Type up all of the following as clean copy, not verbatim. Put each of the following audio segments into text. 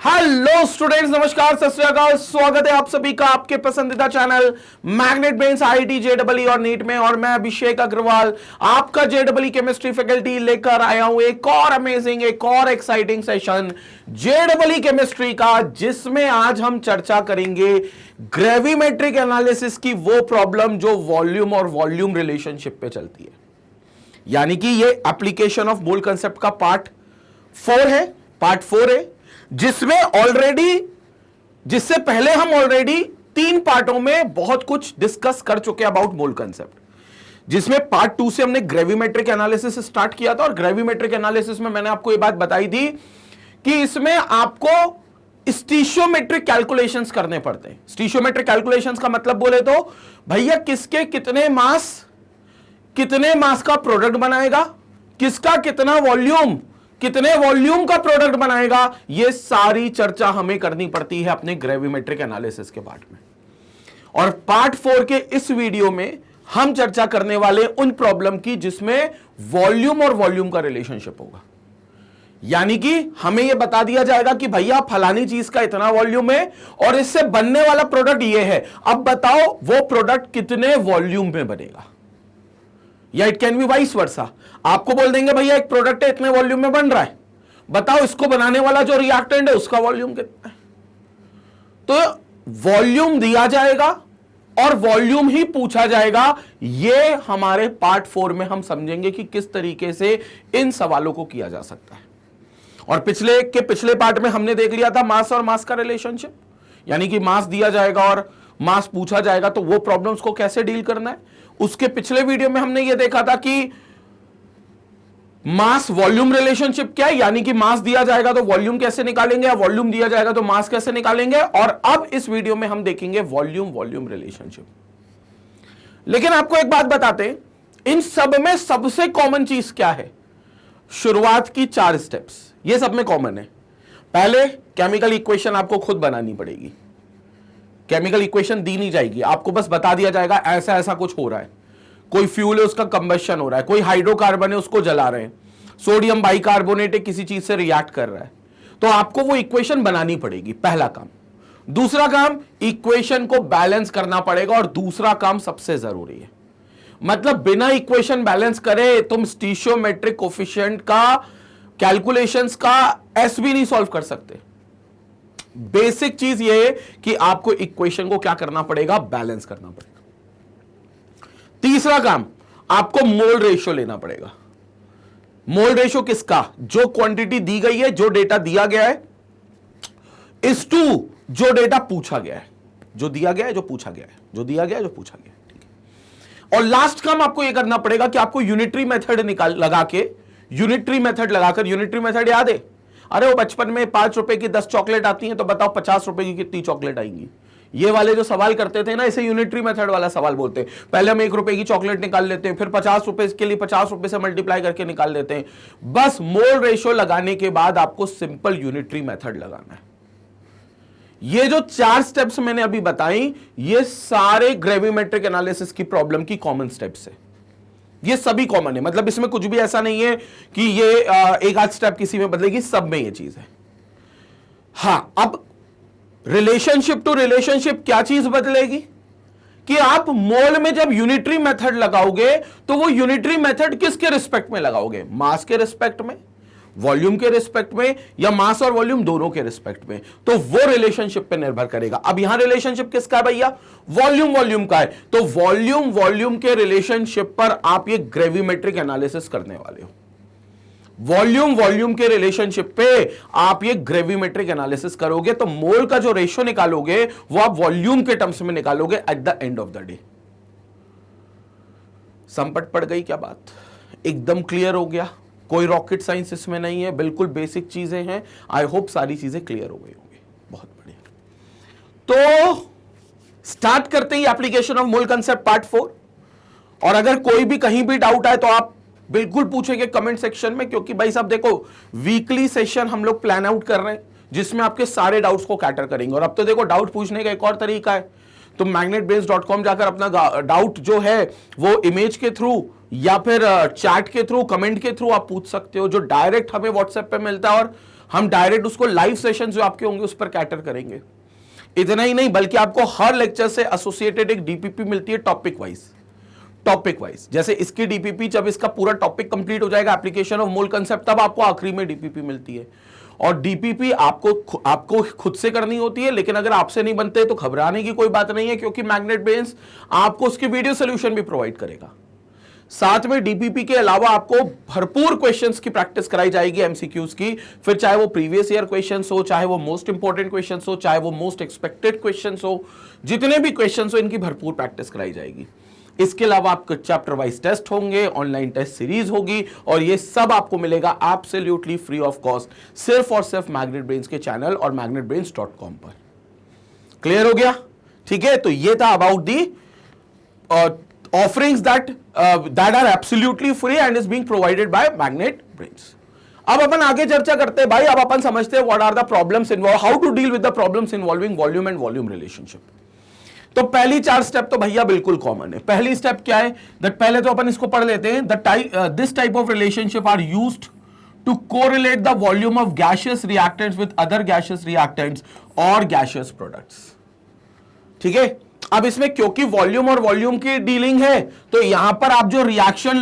Hello students, नमस्कार, सत श्री अकाल। स्वागत है आप सभी का आपके पसंदीदा channel magnet brains IIT JEE और नीट में। और मैं अभिषेक अग्रवाल आपका जेईई केमिस्ट्री फैकल्टी लेकर आया हूं एक और अमेजिंग, एक और एक्साइटिंग सेशन जेईई केमिस्ट्री का, जिसमें आज हम चर्चा करेंगे ग्रेविमेट्रिक एनालिसिस की वो प्रॉब्लम जो वॉल्यूम और वॉल्यूम रिलेशनशिप पे चलती है। यानी कि ये एप्लीकेशन ऑफ मोल कंसेप्ट का पार्ट 4 है, जिससे पहले हम ऑलरेडी 3 पार्टों में बहुत कुछ डिस्कस कर चुके हैं अबाउट मोल कंसेप्ट, जिसमें पार्ट 2 से हमने ग्रेविमेट्रिक एनालिसिस स्टार्ट किया था। और ग्रेविमेट्रिक एनालिसिस में मैंने आपको यह बात बताई थी कि इसमें आपको स्टीशियोमेट्रिक कैलकुलेशंस करने पड़ते हैं। स्टीशियोमेट्रिक कैलकुलेशंस का मतलब बोले तो भैया किसके कितने मास का प्रोडक्ट बनाएगा, किसका कितने वॉल्यूम का प्रोडक्ट बनाएगा, यह सारी चर्चा हमें करनी पड़ती है अपने ग्रेविमेट्रिक एनालिसिस के पार्ट में। और पार्ट 4 के इस वीडियो में हम चर्चा करने वाले उन प्रॉब्लम की जिसमें वॉल्यूम और वॉल्यूम का रिलेशनशिप होगा। यानी कि हमें यह बता दिया जाएगा कि भैया फलानी चीज का इतना वॉल्यूम है और इससे बनने वाला प्रोडक्ट यह है, अब बताओ वो प्रोडक्ट कितने वॉल्यूम में बनेगा। या it can be vice versa, आपको बोल देंगे भैया एक प्रोडक्ट है इतने वॉल्यूम में बन रहा है, बताओ इसको बनाने वाला जो रिएक्टेंट है उसका वॉल्यूम कितना है। तो वॉल्यूम दिया जाएगा और वॉल्यूम ही पूछा जाएगा। ये हमारे पार्ट 4 में हम समझेंगे कि किस तरीके से इन सवालों को किया जा सकता है। और पिछले पार्ट में हमने देख लिया था मास और मास का रिलेशनशिप, यानी कि मास दिया जाएगा और मास पूछा जाएगा तो वो प्रॉब्लम्स को कैसे डील करना है। उसके पिछले वीडियो में हमने ये देखा था कि मास वॉल्यूम रिलेशनशिप क्या है, यानी कि मास दिया जाएगा तो वॉल्यूम कैसे निकालेंगे, या वॉल्यूम दिया जाएगा तो मास कैसे निकालेंगे। और अब इस वीडियो में हम देखेंगे वॉल्यूम रिलेशनशिप। लेकिन आपको एक बात बताते हैं, इन सब में सबसे कॉमन चीज क्या है? शुरुआत की 4 स्टेप्स, ये सब में कॉमन है। पहले केमिकल इक्वेशन आपको खुद बनानी पड़ेगी। केमिकल इक्वेशन दी नहीं जाएगी, आपको बस बता दिया जाएगा ऐसा ऐसा कुछ हो रहा है। कोई फ्यूल है उसका कंबशन हो रहा है, कोई हाइड्रोकार्बन है उसको जला रहे हैं, सोडियम बाइकार्बोनेट है किसी चीज से रिएक्ट कर रहा है, तो आपको वो इक्वेशन बनानी पड़ेगी, पहला काम। दूसरा काम, इक्वेशन को बैलेंस करना पड़ेगा। और दूसरा काम सबसे जरूरी है, मतलब बिना इक्वेशन बैलेंस करे तुम स्टीशियोमेट्रिक कोफिशिएंट का कैलकुलेशंस का एस भी नहीं सॉल्व कर सकते। बेसिक चीज ये है कि आपको इक्वेशन को क्या करना पड़ेगा, बैलेंस करना पड़ेगा। तीसरा काम, आपको मोल रेशियो लेना पड़ेगा। मोल रेशियो किसका? जो क्वांटिटी दी गई है, जो डेटा दिया गया है, इस टू जो डेटा पूछा गया है, जो दिया गया है, जो पूछा गया है, जो दिया गया है, जो पूछा गया है। ठीक है। और लास्ट काम आपको यह करना पड़ेगा कि आपको यूनिटरी मेथड लगाकर यूनिटरी मेथड याद है? अरे वो बचपन में 5 रुपए की 10 चॉकलेट आती हैं, तो बताओ 50 रुपए की कितनी चॉकलेट आएंगी। ये वाले जो सवाल करते थे ना, इसे यूनिटरी मेथड वाला सवाल बोलते हैं। पहले हम 1 रुपए की चॉकलेट निकाल लेते हैं, फिर 50 रुपए के लिए 50 रुपए से मल्टीप्लाई करके निकाल लेते हैं। बस मोल रेशियो लगाने के बाद आपको सिंपल यूनिटरी मेथड लगाना है। ये जो 4 स्टेप्स मैंने अभी बताई, ये सारे ग्रेविमेट्रिक एनालिसिस की प्रॉब्लम की कॉमन स्टेप्स है। ये सभी कॉमन है, मतलब इसमें कुछ भी ऐसा नहीं है कि ये एक आध स्टेप किसी में बदलेगी, सब में ये चीज है। हां, अब रिलेशनशिप टू रिलेशनशिप क्या चीज बदलेगी कि आप मोल में जब यूनिटरी मेथड लगाओगे तो वो यूनिटरी मेथड किसके रिस्पेक्ट में लगाओगे? मास के रिस्पेक्ट में, वॉल्यूम के रिस्पेक्ट में, या मास और वॉल्यूम दोनों के रिस्पेक्ट में? तो वो रिलेशनशिप पे निर्भर करेगा। अब यहां रिलेशनशिप किसका है भैया? वॉल्यूम का है। तो वॉल्यूम के रिलेशनशिप पर आप ये ग्रेविमेट्रिक एनालिसिस करने वाले हो। वॉल्यूम के रिलेशनशिप पे आप ये ग्रेविमेट्रिक एनालिसिस करोगे, तो मोल का जो रेशियो निकालोगे वो आप वॉल्यूम के टर्म्स में निकालोगे at the end of the day. संपट पड़ गई क्या बात? एकदम क्लियर हो गया? कोई रॉकेट साइंस इसमें नहीं है, बिल्कुल बेसिक चीजें हैं। आई होप सारी चीजें क्लियर हो गई होंगी। बहुत बढ़िया। तो स्टार्ट करते ही application of mole concept part 4। और अगर कोई भी कहीं भी डाउट आए तो आप बिल्कुल पूछेंगे कमेंट सेक्शन में, क्योंकि भाई साहब देखो, वीकली सेशन हम लोग प्लान आउट कर रहे हैं जिसमें आपके सारे डाउट्स को कैटर करेंगे। और अब तो देखो, डाउट पूछने का एक और तरीका है, तो magnetbrains.com जाकर अपना डाउट जो है वो इमेज के थ्रू या फिर चैट के थ्रू, कमेंट के थ्रू आप पूछ सकते हो, जो डायरेक्ट हमें व्हाट्सएप पे मिलता है और हम डायरेक्ट उसको लाइव सेशन जो आपके होंगे उस पर कैटर करेंगे। इतना ही नहीं बल्कि आपको हर लेक्चर से एसोसिएटेड एक डीपीपी मिलती है टॉपिक वाइज। जैसे इसकी डीपीपी जब इसका पूरा टॉपिक कंप्लीट हो जाएगा एप्लीकेशन ऑफ मूल कंसेप्ट, तब आपको आखिरी में डीपीपी मिलती है। और डीपीपी आपको खुद से करनी होती है, लेकिन अगर आपसे नहीं बनते तो घबराने की कोई बात नहीं है, क्योंकि मैग्नेट ब्रेन्स आपको उसकी वीडियो सोल्यूशन भी प्रोवाइड करेगा। साथ में डीपीपी के अलावा आपको भरपूर क्वेश्चंस की प्रैक्टिस कराई जाएगी, एमसीक्यूज की, फिर चाहे वो प्रीवियस ईयर क्वेश्चंस हो, चाहे वो मोस्ट इंपॉर्टेंट क्वेश्चंस हो, चाहे वो मोस्ट एक्सपेक्टेड क्वेश्चंस हो, जितने भी क्वेश्चंस हो इनकी भरपूर प्रैक्टिस कराई जाएगी। इसके अलावा आपके चैप्टर वाइज टेस्ट होंगे, ऑनलाइन टेस्ट सीरीज होगी, और ये सब आपको मिलेगा एब्सोल्युटली फ्री ऑफ कॉस्ट, सिर्फ और सिर्फ मैग्नेट ब्रेन्स के चैनल और magnetbrains.com पर। क्लियर हो गया? ठीक है, तो ये था about the offerings that are absolutely free and is being provided by Magnet Brains. अब अपन आगे चर्चा करते हैं भाई। अब अपन समझते हैं what are the problems involved, how to deal with the problems involving volume and volume relationship. तो पहली 4 स्टेप तो भैया बिल्कुल कॉमन है। पहली स्टेप क्या है, पहले तो अपन इसको पढ़ लेते हैं। This type of relationship are used to correlate the volume of gaseous reactants with other gaseous reactants or gaseous products. ठीक है, अब इसमें क्योंकि वॉल्यूम और वॉल्यूम की डीलिंग है, तो यहां पर आप जो रिएक्शन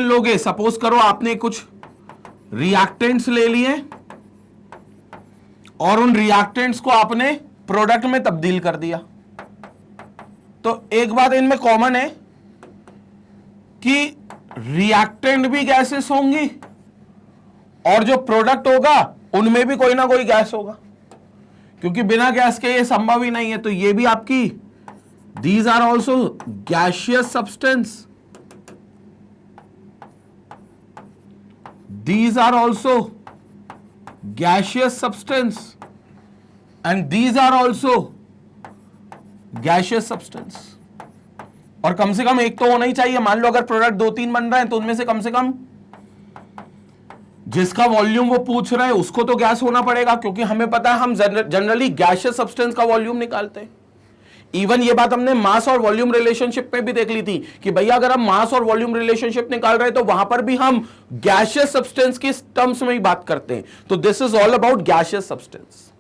लोगे, सपोज करो आपने कुछ रिएक्टेंट्स ले लिए और उन रिएक्टेंट्स को आपने प्रोडक्ट में तब्दील कर दिया, तो एक बात इनमें कॉमन है कि रिएक्टेंट भी गैसेस होंगी और जो प्रोडक्ट होगा उनमें भी कोई ना कोई गैस होगा, क्योंकि बिना गैस के ये संभव ही नहीं है। तो ये भी आपकी these are also gaseous substance, these are also gaseous substance and these are also gaseous substance. और कम से कम एक तो होना ही चाहिए। मान लो अगर प्रोडक्ट 2-3 बन रहे हैं तो उनमें से कम जिसका वॉल्यूम वो पूछ रहे हैं उसको तो गैस होना पड़ेगा, क्योंकि हमें पता है हम जनरली गैसियस सब्सटेंस का वॉल्यूम निकालते हैं। इवन ये बात हमने मास और वॉल्यूम रिलेशनशिप में भी देख ली थी कि भैया अगर हम मास और वॉल्यूम रिलेशनशिप निकाल रहे हैं तो वहां पर भी हम गैसियस सब्सटेंस की टर्म्स में ही बात करते हैं। तो this is all about gaseous substance,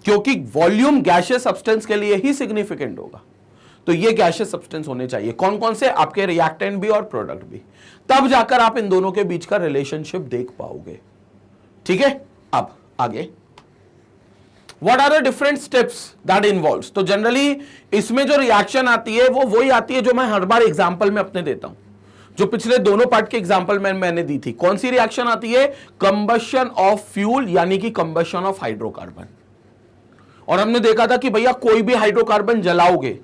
क्योंकि वॉल्यूम गैसियस सब्सटेंस के लिए ही सिग्निफिकेंट होगा। तो ये गैसियस सब्सटेंस होने चाहिए। कौन कौन से? आपके रिएक्टेंट भी और प्रोडक्ट भी। तब जाकर आप इन दोनों के बीच का रिलेशनशिप देख पाओगे। ठीक है, अब आगे what are the different steps that involves. तो जनरली इसमें जो रिएक्शन आती है वो वही आती है जो मैं हर बार एग्जांपल में अपने देता हूं, जो पिछले दोनों पार्ट के एग्जांपल में मैंने दी थी। कौन सी रिएक्शन आती है? कंबशन ऑफ फ्यूल, यानी कि कंबशन ऑफ हाइड्रोकार्बन। और हमने देखा था कि भैया कोई भी हाइड्रोकार्बन जलाओगे,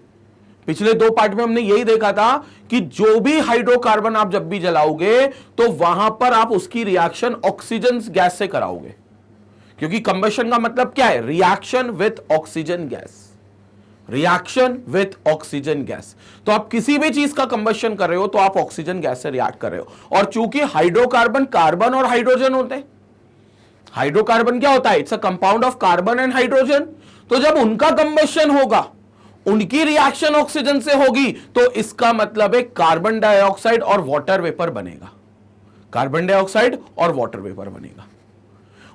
पिछले 2 पार्ट में हमने यही देखा था कि जो भी हाइड्रोकार्बन आप जब भी जलाओगे तो वहां पर आप उसकी रिएक्शन ऑक्सीजन गैस से कराओगे, क्योंकि कंबशन का मतलब क्या है? Reaction with oxygen gas, reaction with oxygen gas. तो आप किसी भी चीज का कंबशन कर रहे हो तो आप ऑक्सीजन गैस से रिएक्ट कर रहे हो। और चूंकि हाइड्रोकार्बन कार्बन और हाइड्रोजन होते हैं, हाइड्रोकार्बन क्या होता है? It's a compound of carbon and hydrogen. तो जब उनका कंबशन होगा, उनकी रिएक्शन ऑक्सीजन से होगी, तो इसका मतलब है कार्बन डाइऑक्साइड और वाटर वेपर बनेगा, कार्बन डाइऑक्साइड और वाटर वेपर बनेगा।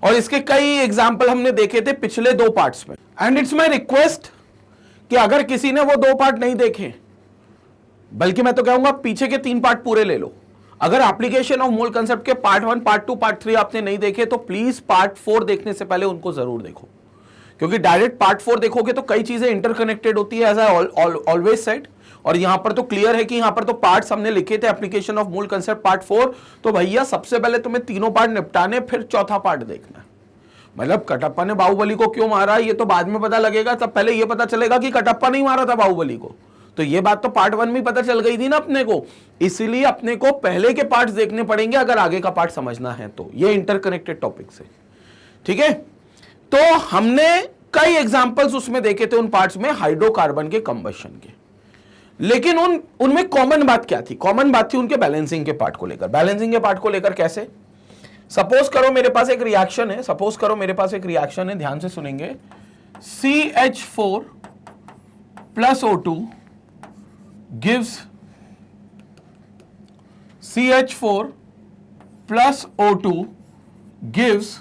और इसके कई एग्जाम्पल हमने देखे थे पिछले 2 पार्ट्स में। एंड इट्स माय रिक्वेस्ट कि अगर किसी ने वो 2 पार्ट नहीं देखे, बल्कि मैं तो कहूंगा पीछे के 3 पार्ट पूरे ले लो। अगर एप्लीकेशन ऑफ मूल कंसेप्ट के पार्ट 1, पार्ट 2, पार्ट 3 आपने नहीं देखे तो प्लीज पार्ट 4 देखने से पहले उनको जरूर देखो, क्योंकि डायरेक्ट पार्ट 4 देखोगे तो कई चीजें इंटरकनेक्टेड होती है, एज आई ऑलवेज सेड। और यहां पर तो क्लियर है कि यहां पर तो पार्ट्स हमने लिखे थे एप्लीकेशन ऑफ मूल कंसेप्ट पार्ट 4। तो भैया सबसे पहले तुम्हें तीनों पार्ट निपटाने, फिर चौथा पार्ट देखना। मतलब कटप्पा ने बाहुबली को क्यों मारा ये तो बाद में पता लगेगा, तब पहले ये पता चलेगा कि कटप्पा नहीं मारा था बाहुबली को। तो ये बात तो पार्ट 1 में पता चल गई थी ना अपने को, इसीलिए अपने को पहले के पार्ट्स देखने पड़ेंगे अगर आगे का पार्ट समझना है तो। ये इंटरकनेक्टेड टॉपिक से, ठीक है। तो हमने कई एग्जांपल्स उसमें देखे थे उन पार्ट्स में हाइड्रोकार्बन के कंबशन के, लेकिन उनमें कॉमन बात क्या थी? कॉमन बात थी उनके बैलेंसिंग के पार्ट को लेकर। बैलेंसिंग के पार्ट को लेकर कैसे? सपोज करो मेरे पास एक रिएक्शन है, सपोज करो मेरे पास एक रिएक्शन है, ध्यान से सुनेंगे। CH4 plus O2 gives CH4 plus O2 gives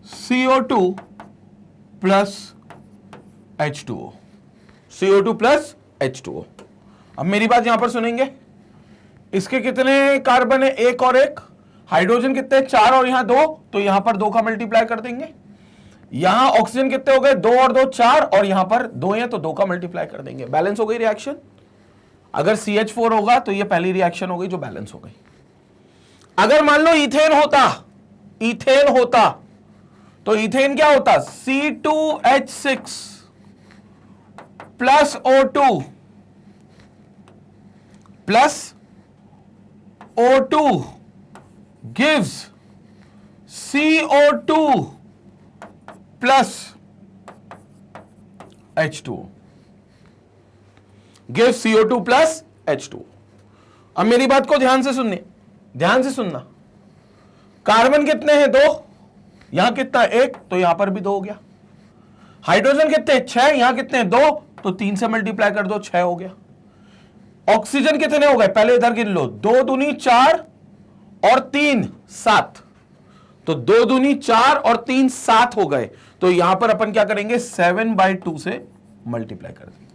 CO2 plus H2O, CO2 plus H2O। अब मेरी बात यहां पर सुनेंगे, इसके कितने कार्बन है, एक और एक, हाइड्रोजन कितने, 4 और यहां 2, तो यहां पर 2 का मल्टीप्लाई कर देंगे। यहां ऑक्सीजन कितने हो गए, 2 और 2 4, और यहां पर 2 है तो 2 का मल्टीप्लाई कर देंगे, बैलेंस हो गई रिएक्शन। अगर CH4 होगा तो ये पहली रिएक्शन हो गई जो बैलेंस हो गई। अगर मान लो इथेन होता तो इथेन क्या होता, C2H6 plus O2 plus O2 gives CO2 plus H2O, gives CO2 plus H2O। अब मेरी बात को ध्यान से सुनना, कार्बन कितने हैं, 2, यहां कितना, 1, तो यहां पर भी 2 हो गया। हाइड्रोजन कितने, 6, यहां कितने, 2, तो 3 से मल्टीप्लाई कर दो, 6 हो गया। ऑक्सीजन कितने हो गए, पहले इधर गिन लो, 2 दूनी 4 और 3 7, तो 2 दूनी 4 और 3 7 हो गए। तो यहां पर अपन क्या करेंगे, 7/2 से मल्टीप्लाई कर देंगे।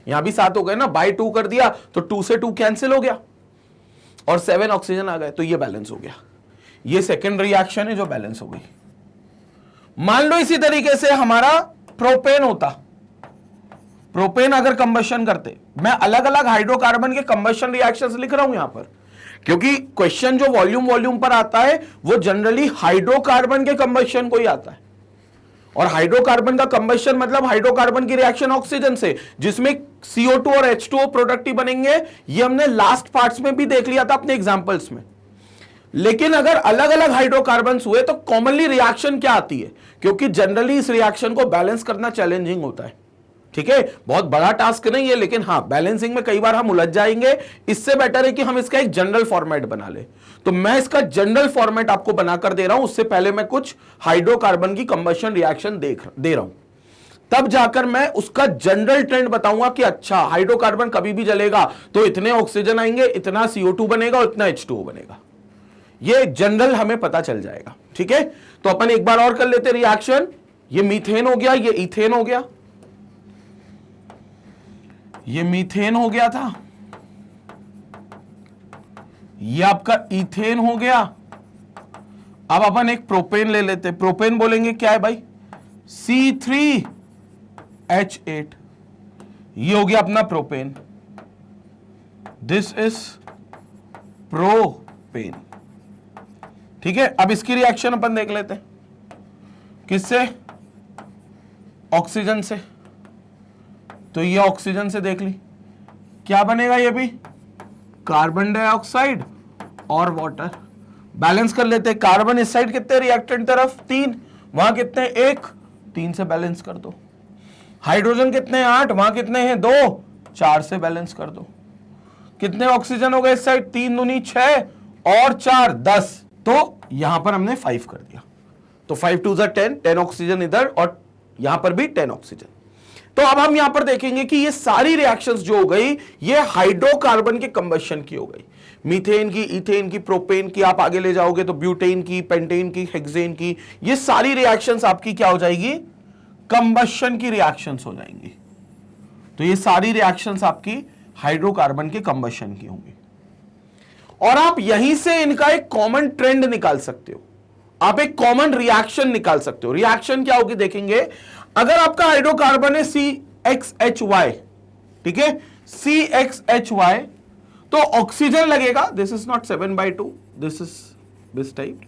यहां भी 7 हो गए ना, बाय 2 कर दिया तो 2 से 2 कैंसिल हो गया और 7 ऑक्सीजन आ गए, तो ये बैलेंस हो गया। ये सेकेंड रिएक्शन है जो बैलेंस हो गई। मान लो इसी तरीके से हमारा प्रोपेन होता, प्रोपेन अगर कंबशन करते, मैं अलग अलग हाइड्रोकार्बन के कंबशन रिएक्शंस लिख रहा हूं यहां पर, क्योंकि क्वेश्चन जो वॉल्यूम पर आता है वो जनरली हाइड्रोकार्बन के कंबशन को ही आता है। और हाइड्रोकार्बन का कंबशन मतलब हाइड्रोकार्बन की रिएक्शन ऑक्सीजन से, जिसमें CO2 और H2O प्रोडक्ट ही बनेंगे। ये हमने लास्ट पार्ट्स में भी देख लिया था अपने एग्जांपल्स में। लेकिन अगर अलग अलग हाइड्रोकार्बन हुए तो कॉमनली रिएक्शन क्या आती है, क्योंकि जनरली इस रिएक्शन को बैलेंस करना चैलेंजिंग होता है। ठीक है, बहुत बड़ा टास्क नहीं है, लेकिन हाँ बैलेंसिंग में कई बार हम उलझ जाएंगे। इससे बेटर है कि हम इसका एक जनरल फॉर्मेट बना ले। तो मैं इसका जनरल फॉर्मेट आपको बनाकर दे रहा हूं, उससे पहले मैं कुछ हाइड्रोकार्बन की कंबशन रिएक्शन दे रहा हूं, तब जाकर मैं उसका जनरल ट्रेंड बताऊंगा कि अच्छा हाइड्रोकार्बन कभी भी जलेगा तो इतने ऑक्सीजन आएंगे, इतना CO2 बनेगा और इतना H2O बनेगा। ये जनरल हमें पता चल जाएगा। ठीक है, तो अपन एक बार और कर लेते रिएक्शन। ये मीथेन हो गया, ये इथेन हो गया, ये मीथेन हो गया था, ये आपका इथेन हो गया। अब अपन एक प्रोपेन ले लेते, प्रोपेन बोलेंगे क्या है भाई, C3H8, ये हो गया अपना प्रोपेन, दिस इज प्रोपेन। ठीक है, अब इसकी रिएक्शन अपन देख लेते हैं, किससे, ऑक्सीजन से। तो ये ऑक्सीजन से देख ली, क्या बनेगा, ये भी कार्बन डाइऑक्साइड और वाटर। बैलेंस कर लेते हैं, कार्बन इस साइड कितने, रिएक्टेंट तरफ 3, वहां कितने 1, 3 से बैलेंस कर दो। हाइड्रोजन कितने 8, वहां कितने हैं 2, 4 से बैलेंस कर दो। कितने ऑक्सीजन हो गए इस साइड, 3 दूनी 6 और 4 10, तो यहां पर हमने 5 कर दिया। तो 5 2 10 ऑक्सीजन इधर और यहां पर भी 10 ऑक्सीजन। तो अब हम यहां पर देखेंगे कि ये सारी रिएक्शंस जो हो गई ये हाइड्रोकार्बन के कंबशन की हो गई। मीथेन की, इथेन की, प्रोपेन की, आप आगे ले जाओगे तो ब्यूटेन की, पेंटेन की, हेक्सेन की, ये सारी रिएक्शंस आपकी क्या हो जाएगी, कंबशन की रिएक्शंस हो जाएंगी। तो ये सारी रिएक्शंस आपकी हाइड्रोकार्बन के कंबशन की होंगी। और आप यहीं से इनका एक कॉमन ट्रेंड निकाल सकते हो, आप एक कॉमन रिएक्शन निकाल सकते हो। रिएक्शन क्या होगी देखेंगे, अगर आपका हाइड्रोकार्बन है CXHY, ठीक है, CXHY, तो ऑक्सीजन लगेगा, this is not 7/2, this is this type,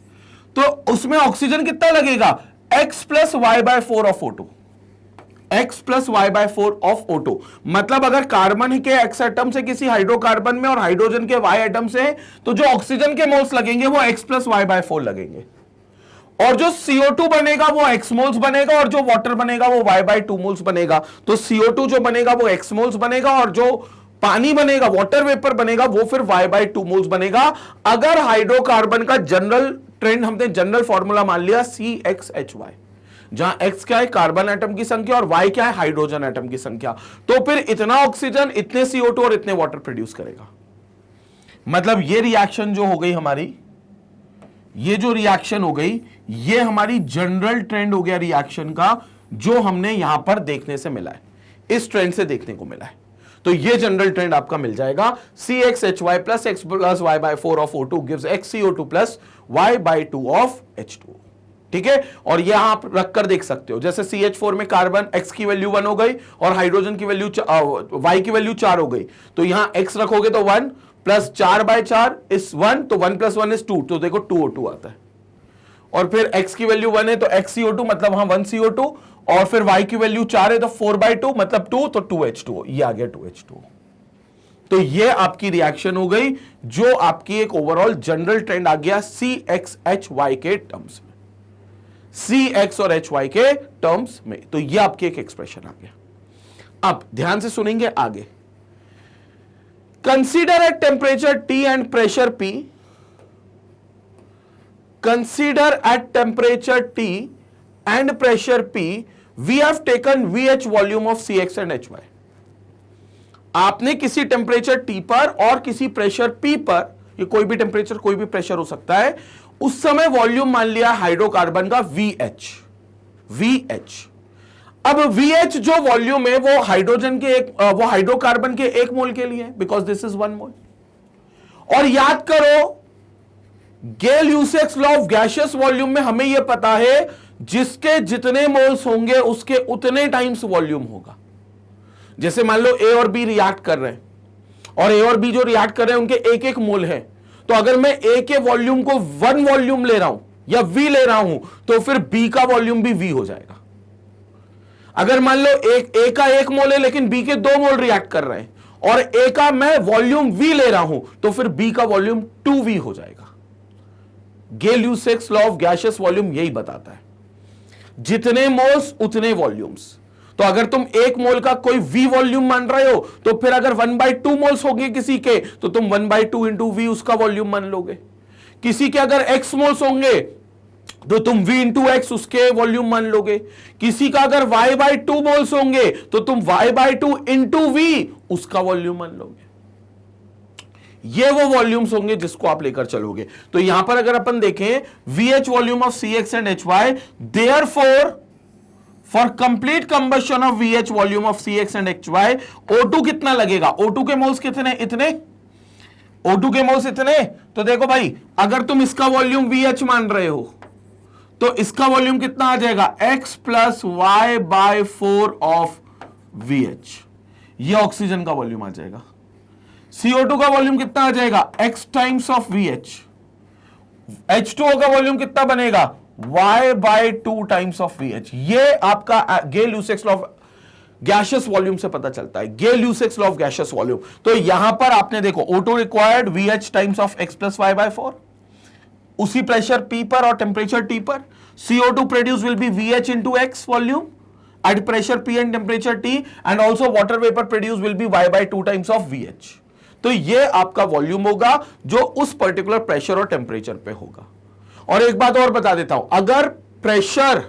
तो उसमें ऑक्सीजन कितना लगेगा, X + Y/4 of O2, X + Y/4 of O2। मतलब अगर कार्बन के X एटम से किसी हाइड्रोकार्बन में और हाइड्रोजन के Y एटम से, तो जो ऑक्सीजन के मोल्स लगेंगे वो X + Y/4 लगेंगे, और जो CO2 बनेगा वो X मोल्स बनेगा, और जो वाटर बनेगा वो Y/2 मोल्स बनेगा। तो CO2 जो बनेगा वो X मोल्स बनेगा, और जो पानी बनेगा, वाटर वेपर बनेगा, वो फिर Y/2 मोल्स बनेगा। अगर हाइड्रोकार्बन का जनरल ट्रेंड हमने जनरल फॉर्मूला मान लिया CXHY, जहां X क्या है कार्बन एटम की संख्या और Y क्या है हाइड्रोजन एटम की संख्या, तो फिर इतना ऑक्सीजन, इतने CO2 और इतने वाटर प्रोड्यूस करेगा। मतलब ये रिएक्शन जो हो गई हमारी, ये जो रिएक्शन हो गई, ये हमारी जनरल ट्रेंड हो गया रिएक्शन का, जो हमने यहां पर देखने से मिला है, इस ट्रेंड से देखने को मिला है। तो ये जनरल ट्रेंड आपका मिल जाएगा, CXHY plus X plus Y by 4 of O2 gives XCO2 plus Y by 2 of H2। ठीक है, और ये आप रख कर देख सकते हो, जैसे CH4 में कार्बन X की वैल्यू 1 हो गई और हाइड्रोजन की वैल्यू Y की वैल्यू 4 हो गई, तो यहां X रखोगे तो 1 प्लस 4 बाय 4 इज 1, तो 1 प्लस 1 इज 2, तो देखो 2O2 आता है। और फिर X की वैल्यू 1 है तो XCO2 मतलब वहां 1CO2, और फिर Y की वैल्यू 4 है तो 4 बाय 2 मतलब 2, तो 2H2, ये आ गया 2H2। तो ये आपकी रिएक्शन हो गई, जो आपकी एक ओवरऑल जनरल ट्रेंड आ गया CXHY के टर्म्स में, CX और HY के टर्म्स में। तो ये आपकी एक एक्सप्रेशन आ गया। अब ध्यान से सुनेंगे आगे। Consider at temperature T and pressure P, consider at temperature T and pressure P, we have taken VH volume of CX and HY। आपने किसी टेम्परेचर T पर और किसी प्रेशर P पर, ये कोई भी टेम्परेचर कोई भी प्रेशर हो सकता है, उस समय वॉल्यूम मान लिया हाइड्रोकार्बन का VH। अब VH जो वॉल्यूम है वो हाइड्रोजन के वो हाइड्रोकार्बन के 1 मोल के लिए, बिकॉज दिस इज 1 मोल। और याद करो गेल-यूसेक्स लॉ ऑफ गैसियस वॉल्यूम में हमें यह पता है, जिसके जितने मोल्स होंगे उसके उतने टाइम्स वॉल्यूम होगा। जैसे मान लो A और B रिएक्ट कर रहे हैं, और A और B जो रिएक्ट कर रहे हैं उनके 1-1 मोल है, तो अगर मैं A के वॉल्यूम को 1 वॉल्यूम ले रहा हूं या V ले रहा हूं, तो फिर B का वॉल्यूम भी V हो जाएगा। अगर मान लो A का 1 मोल है लेकिन B के 2 मोल रिएक्ट कर रहे हैं, और A का मैं वॉल्यूम V ले रहा हूं, तो फिर B का वॉल्यूम 2V हो जाएगा। गेल-यूसेक्स लॉ ऑफ गैसियस वॉल्यूम यही बताता है, जितने मोल्स उतने वॉल्यूम्स। तो अगर तुम 1 मोल का कोई V वॉल्यूम मान रहे हो, तो फिर अगर 1/2 मोल्स होंगे किसी के, तो तुम 1/2 इंटू V उसका वॉल्यूम मान लोगे। किसी के अगर X मोल्स होंगे तो तुम V इंटू X उसके वॉल्यूम मान लोगे। किसी का अगर Y/2 मोल्स होंगे तो तुम Y/2 इंटू V उसका वॉल्यूम मान लोगे। ये वो वॉल्यूम्स होंगे जिसको आप लेकर चलोगे। तो यहां पर अगर अपन देखें VH volume of CX and HY, therefore for complete combustion of VH volume of CX and HY, O2 कितना लगेगा? O2 के मोल्स कितने? इतने। O2 के मोल्स इतने। तो देखो भाई, अगर तुम इसका वॉल्यूम VH मान रहे हो तो इसका वॉल्यूम कितना आ जाएगा? X plus Y/4 of VH। ये ऑक्सीजन का वॉल्यूम आ जाएगा। CO2 का वॉल्यूम कितना आ जाएगा? X times of VH। H2O का वॉल्यूम कितना बनेगा? Y/2 times of VH। ये आपका गेल-यूसेक्स लॉ ऑफ गैसियस वॉल्यूम से पता चलता है, गेल-यूसेक्स लॉ ऑफ गैसियस वॉल्यूम। तो यहां पर आपने देखो O2 required VH times of X plus Y/4, उसी प्रेशर P पर और टेम्परेचर T पर CO2 produce will be VH into X volume at pressure P and temperature T, and also water vapor produced will be Y/2 times of VH। तो ये आपका volume होगा जो उस पर्टिकुलर प्रेशर और टेम्परेचर पे होगा। और एक बात और बता देता हूं, अगर प्रेशर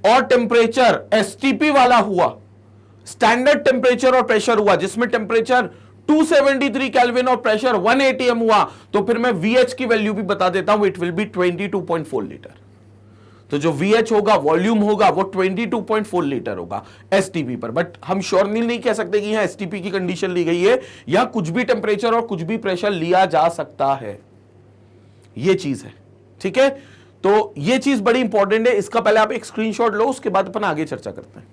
और टेम्परेचर STP वाला हुआ, स्टैंडर्ड टेम्परेचर और प्रेशर हुआ, जिसमें टेम्परेचर 273 केल्विन और प्रेशर 1 atm हुआ, तो फिर मैं VH की वैल्यू भी बता देता हूं, इट विल बी 22.4 लीटर। तो जो VH होगा, वॉल्यूम होगा, वो 22.4 लीटर होगा STP पर। बट हम श्योरली नहीं कह सकते कि यहां STP की कंडीशन ली गई है, यहां कुछ भी टेम्परेचर और कुछ भी प्रेशर लिया जा सकता है। ये चीज है, ठीक है। तो ये चीज बड़ी इंपॉर्टेंट है, इसका पहले आप एक स्क्रीनशॉट लो, उसके बाद अपन आगे चर्चा करते हैं।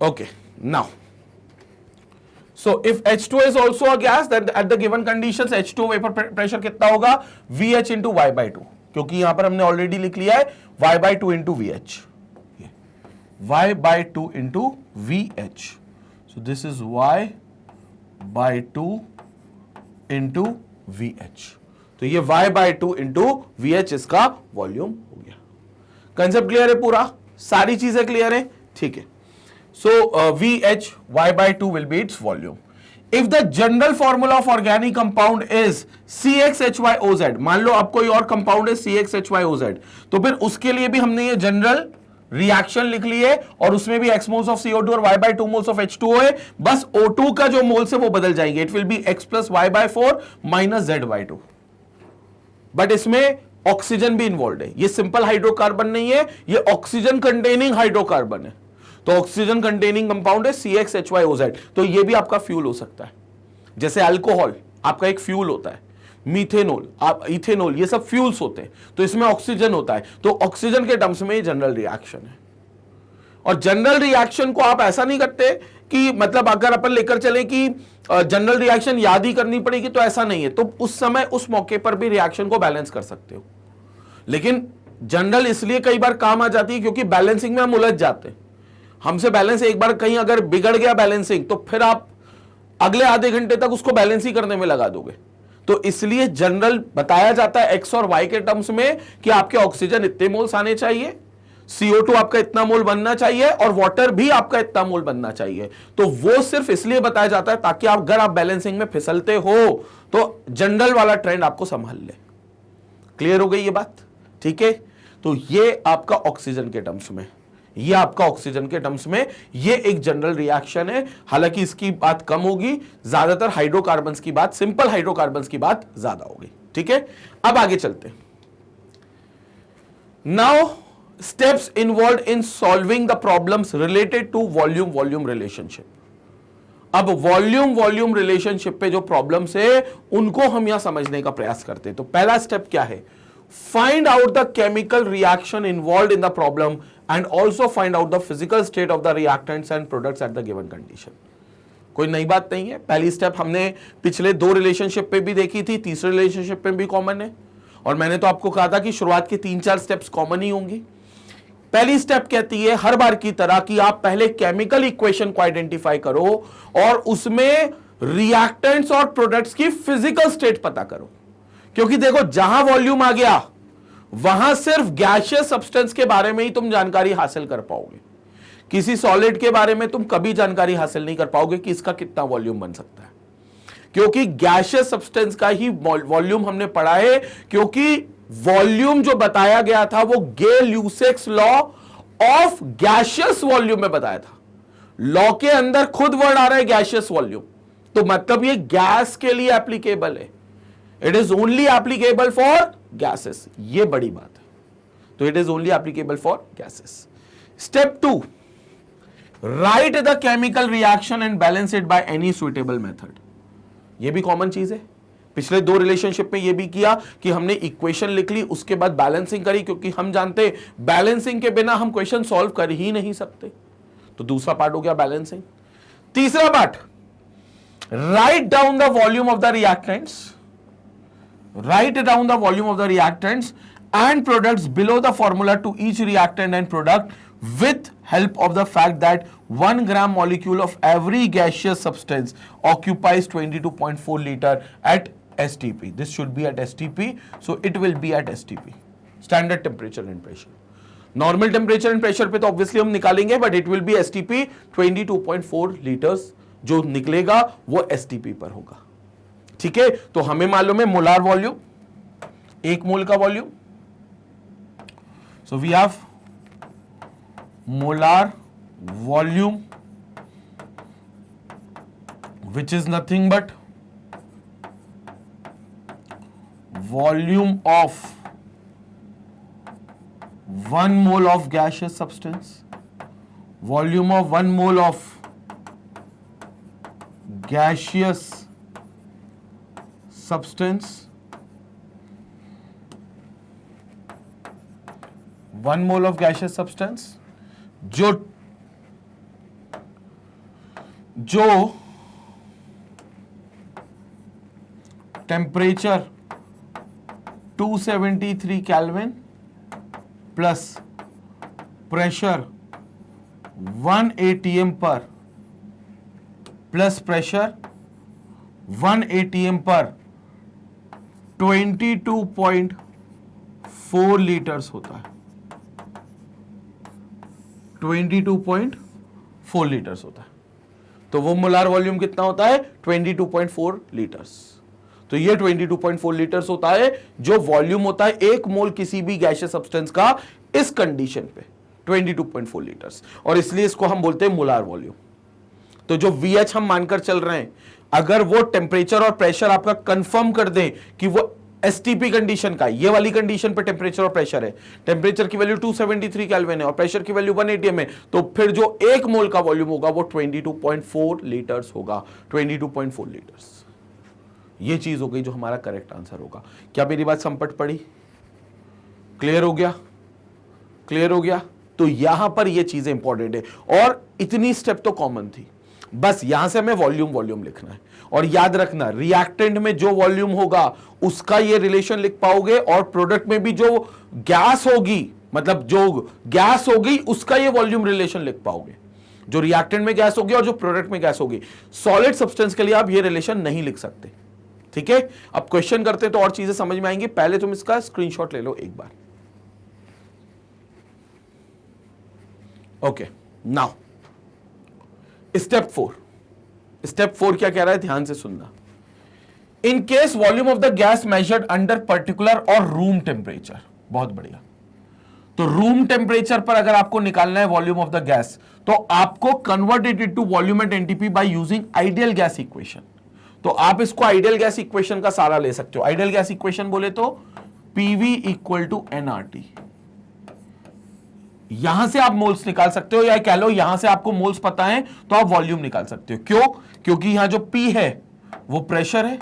Okay, now so if H2 is also a gas, then at the given conditions H2 vapour pressure कितना होगा? VH into Y/2, क्योंकि यहां पर हमने ऑलरेडी लिख लिया है Y/2 into VH, Y/2 into VH, so this is Y/2 into VH। तो ये Y/2 into VH इसका वॉल्यूम हो गया। कंसेप्ट क्लियर है? पूरा सारी चीजें क्लियर है? ठीक है। So VH Y/2 will be its volume. If the general formula of organic compound is CXHYOZ, मान लो आप कोई और कंपाउंड है CXHYOZ, तो फिर उसके लिए भी हमने ये जनरल रिएक्शन लिख लिए और उसमें भी x मोल्स ऑफ CO2 और y by 2 moles of H2O है, बस O2 का जो मोल्स है वो बदल जाएंगे, it will be x plus y by 4 minus z by 2। But इसमें ऑक्सीजन भी इन्वॉल्व है, ये सिंपल हाइड्रोकार्बन नहीं है, ये ऑक्सीजन कंटेनिंग हाइड्रोकार्बन है, तो ऑक्सीजन कंटेनिंग कंपाउंड है CXHYOZ, तो ये भी आपका फ्यूल हो सकता है। जैसे अल्कोहल आपका एक फ्यूल होता है, मीथेनॉल, आप इथेनॉल, ये सब फ्यूल्स होते हैं, तो इसमें ऑक्सीजन होता है, तो ऑक्सीजन के टर्म्स में जनरल रिएक्शन है। और जनरल रिएक्शन को आप ऐसा नहीं करते कि मतलब अगर अपन लेकर चले कि जनरल रिएक्शन याद ही करनी पड़ेगी, तो ऐसा नहीं है, तो उस समय उस मौके पर भी रिएक्शन को बैलेंस कर सकते हो। लेकिन जनरल इसलिए कई बार काम आ जाती है क्योंकि बैलेंसिंग में हम उलझ जाते हैं, हमसे बैलेंस एक बार कहीं अगर बिगड़ गया बैलेंसिंग, तो फिर आप अगले आधे घंटे तक उसको बैलेंस ही करने में लगा दोगे। तो इसलिए जनरल बताया जाता है एक्स और वाई के टर्म्स में कि आपके ऑक्सीजन इतने मोल्स आने चाहिए, CO2 आपका इतना मोल बनना चाहिए और वाटर भी आपका इतना मोल बनना चाहिए। तो वो सिर्फ इसलिए बताया जाता है ताकि आप अगर आप बैलेंसिंग में फिसलते हो तो जनरल वाला ट्रेंड आपको संभाल ले। क्लियर हो गई ये बात? ठीक है, तो ये आपका ऑक्सीजन के टर्म्स में, ये आपका ऑक्सीजन के टर्म्स में ये एक जनरल रिएक्शन है। हालांकि इसकी बात कम होगी, ज्यादातर हाइड्रोकार्बन्स की बात, सिंपल हाइड्रोकार्बन्स की बात ज्यादा होगी। ठीक है, अब आगे चलते हैं। Now steps involve in solving the problems related to volume volume relationship. अब वॉल्यूम वॉल्यूम रिलेशनशिप पे जो प्रॉब्लम्स है उनको हम यहां समझने का प्रयास करते हैं। तो पहला स्टेप क्या है? Find out the chemical reaction involve in the problem and also find out the physical state of the reactants and products at the given condition। कोई नई बात नहीं है, पहली स्टेप हमने पिछले 2 रिलेशनशिप पे भी देखी थी, तीसरे रिलेशनशिप पे भी कॉमन है, और मैंने तो आपको कहा था कि शुरुआत की 3-4 स्टेप्स कॉमन ही होंगी। पहली स्टेप कहती है हर बार की तरह कि आप पहले केमिकल इक्वेशन को आइडेंटिफाई करो और उसमें रिएक्टेंट्स और प्रोडक्ट्स की फिजिकल स्टेट पता करो। क्योंकि देखो, जहां वॉल्यूम आ गया वहां सिर्फ गैसियस सब्सटेंस के बारे में ही तुम जानकारी हासिल कर पाओगे, किसी सॉलिड के बारे में तुम कभी जानकारी हासिल नहीं कर पाओगे कि इसका कितना वॉल्यूम बन सकता है, क्योंकि गैसियस सब्सटेंस का ही वॉल्यूम हमने पढ़ा है। क्योंकि वॉल्यूम जो बताया गया था वो गे-ल्यूसेक्स लॉ ऑफ गैसियस वॉल्यूम में बताया था। लॉ के अंदर खुद वर्ड आ रहा है गैसियस वॉल्यूम, तो मतलब ये गैस के लिए एप्लीकेबल है, it is only applicable for gases, ये बड़ी बात है। तो it is only applicable for gases. Step 2, right the chemical reaction and balance it by any suitable method. ये भी कॉमन चीज है, पिछले 2 रिलेशनशिप में ये भी किया कि हमने इक्वेशन लिख ली, उसके बाद बैलेंसिंग करी, क्योंकि हम जानते बैलेंसिंग के बिना हम क्वेश्चन सॉल्व कर ही नहीं सकते। तो दूसरा पार्ट हो गया बैलेंसिंग। तीसरा part, write down the volume of the reactants, write down the volume of the reactants and products below the formula to each reactant and product with help of the fact that 1 gram molecule of every gaseous substance occupies 22.4 liter at STP. This should be at STP, so it will be at STP, standard temperature and pressure. Normal temperature and pressure पे तो obviously हम निकालेंगे, but it will be STP 22.4 liters, जो निकलेगा वो STP पर होगा। ठीक है, तो हमें मालूम है मोलार वॉल्यूम, 1 मोल का volume, so we have molar volume which is nothing but volume of 1 mole of gaseous substance, volume of 1 mole of gaseous substance, 1 mole of gaseous substance, जो temperature 273 kelvin plus pressure 1 atm पर plus pressure 1 atm पर 22.4 litres होता है, 22.4 litres होता है। तो वो molar volume कितना होता है? 22.4 लीटर्स। तो ये 22.4 लीटर्स होता है जो वॉल्यूम होता है 1 मोल किसी भी गैसियस सब्सटेंस का इस कंडीशन पे। 22.4 लीटर्स, और इसलिए इसको हम बोलते हैं मोलार वॉल्यूम। तो जो VH हम मानकर चल रहे हैं, अगर वो टेम्परेचर और प्रेशर आपका कंफर्म कर दें कि वो एसटीपी कंडीशन का, ये वाली कंडीशन पे टेम्परेचर और प्रेशर है, टेम्परेचर की वैल्यू 273 केल्विन है और प्रेशर की वैल्यू 180 है, तो फिर जो 1 मोल का वॉल्यूम होगा वो 22.4 लीटर्स होगा, 22.4 लीटर्स। ये चीज हो गई जो हमारा करेक्ट आंसर होगा। क्या मेरी बात संपट पड़ी? क्लियर हो गया? क्लियर हो गया? तो यहां पर ये चीजें इंपॉर्टेंट है, और इतनी स्टेप तो कॉमन थी, बस यहां से हमें वॉल्यूम लिखना है। और याद रखना, रिएक्टेंट में जो वॉल्यूम होगा उसका ये रिलेशन लिख पाओगे, और प्रोडक्ट में भी जो गैस होगी, मतलब जो गैस होगी उसका ये वॉल्यूम रिलेशन लिख पाओगे। जो रिएक्टेंट में गैस होगी और जो प्रोडक्ट में गैस होगी, सॉलिड सब्सटेंस के लिए आप ये रिलेशन नहीं लिख सकते। ठीक है, अब क्वेश्चन करते हैं तो और चीजें समझ में आएंगी। पहले तुम इसका स्क्रीनशॉट ले लो एक बार। Okay, now step 4। स्टेप 4 क्या कह रहा है, ध्यान से सुनना। In case volume of the gas measured under particular और रूम टेम्परेचर। बहुत बढ़िया। तो रूम टेम्परेचर पर अगर आपको निकालना है वॉल्यूम ऑफ द गैस, तो आपको convert it into volume at NTP by using ideal gas equation. तो आप इसको आइडियल गैस इक्वेशन का सहारा ले सकते हो। आइडियल गैस इक्वेशन बोले तो पीवी इक्वल टू एनआरटी। यहां से आप मोल्स निकाल सकते हो, या कह लो यहां से आपको मोल्स पता है तो आप वॉल्यूम निकाल सकते हो। क्यों? क्योंकि यहां जो P है वो प्रेशर है,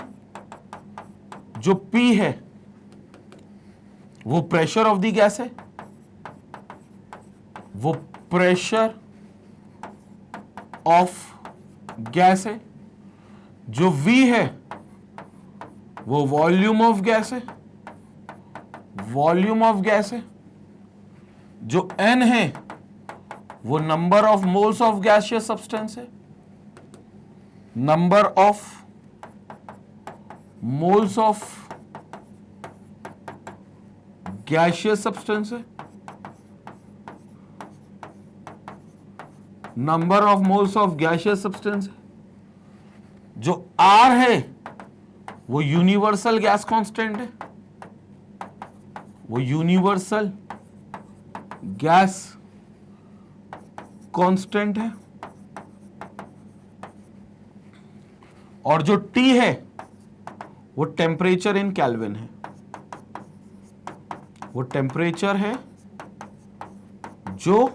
जो P है वो प्रेशर ऑफ द गैस है, वो प्रेशर ऑफ गैस है, जो V है वो वॉल्यूम ऑफ गैस है, वॉल्यूम ऑफ गैस है, जो N है वो number of moles of gaseous substance है, number of moles of gaseous substance है, number of moles of gaseous substance है, जो R है वो यूनिवर्सल गैस कांस्टेंट है, वो यूनिवर्सल गैस कांस्टेंट है, और जो T है वो टेम्परेचर इन केल्विन है, वो टेम्परेचर है जो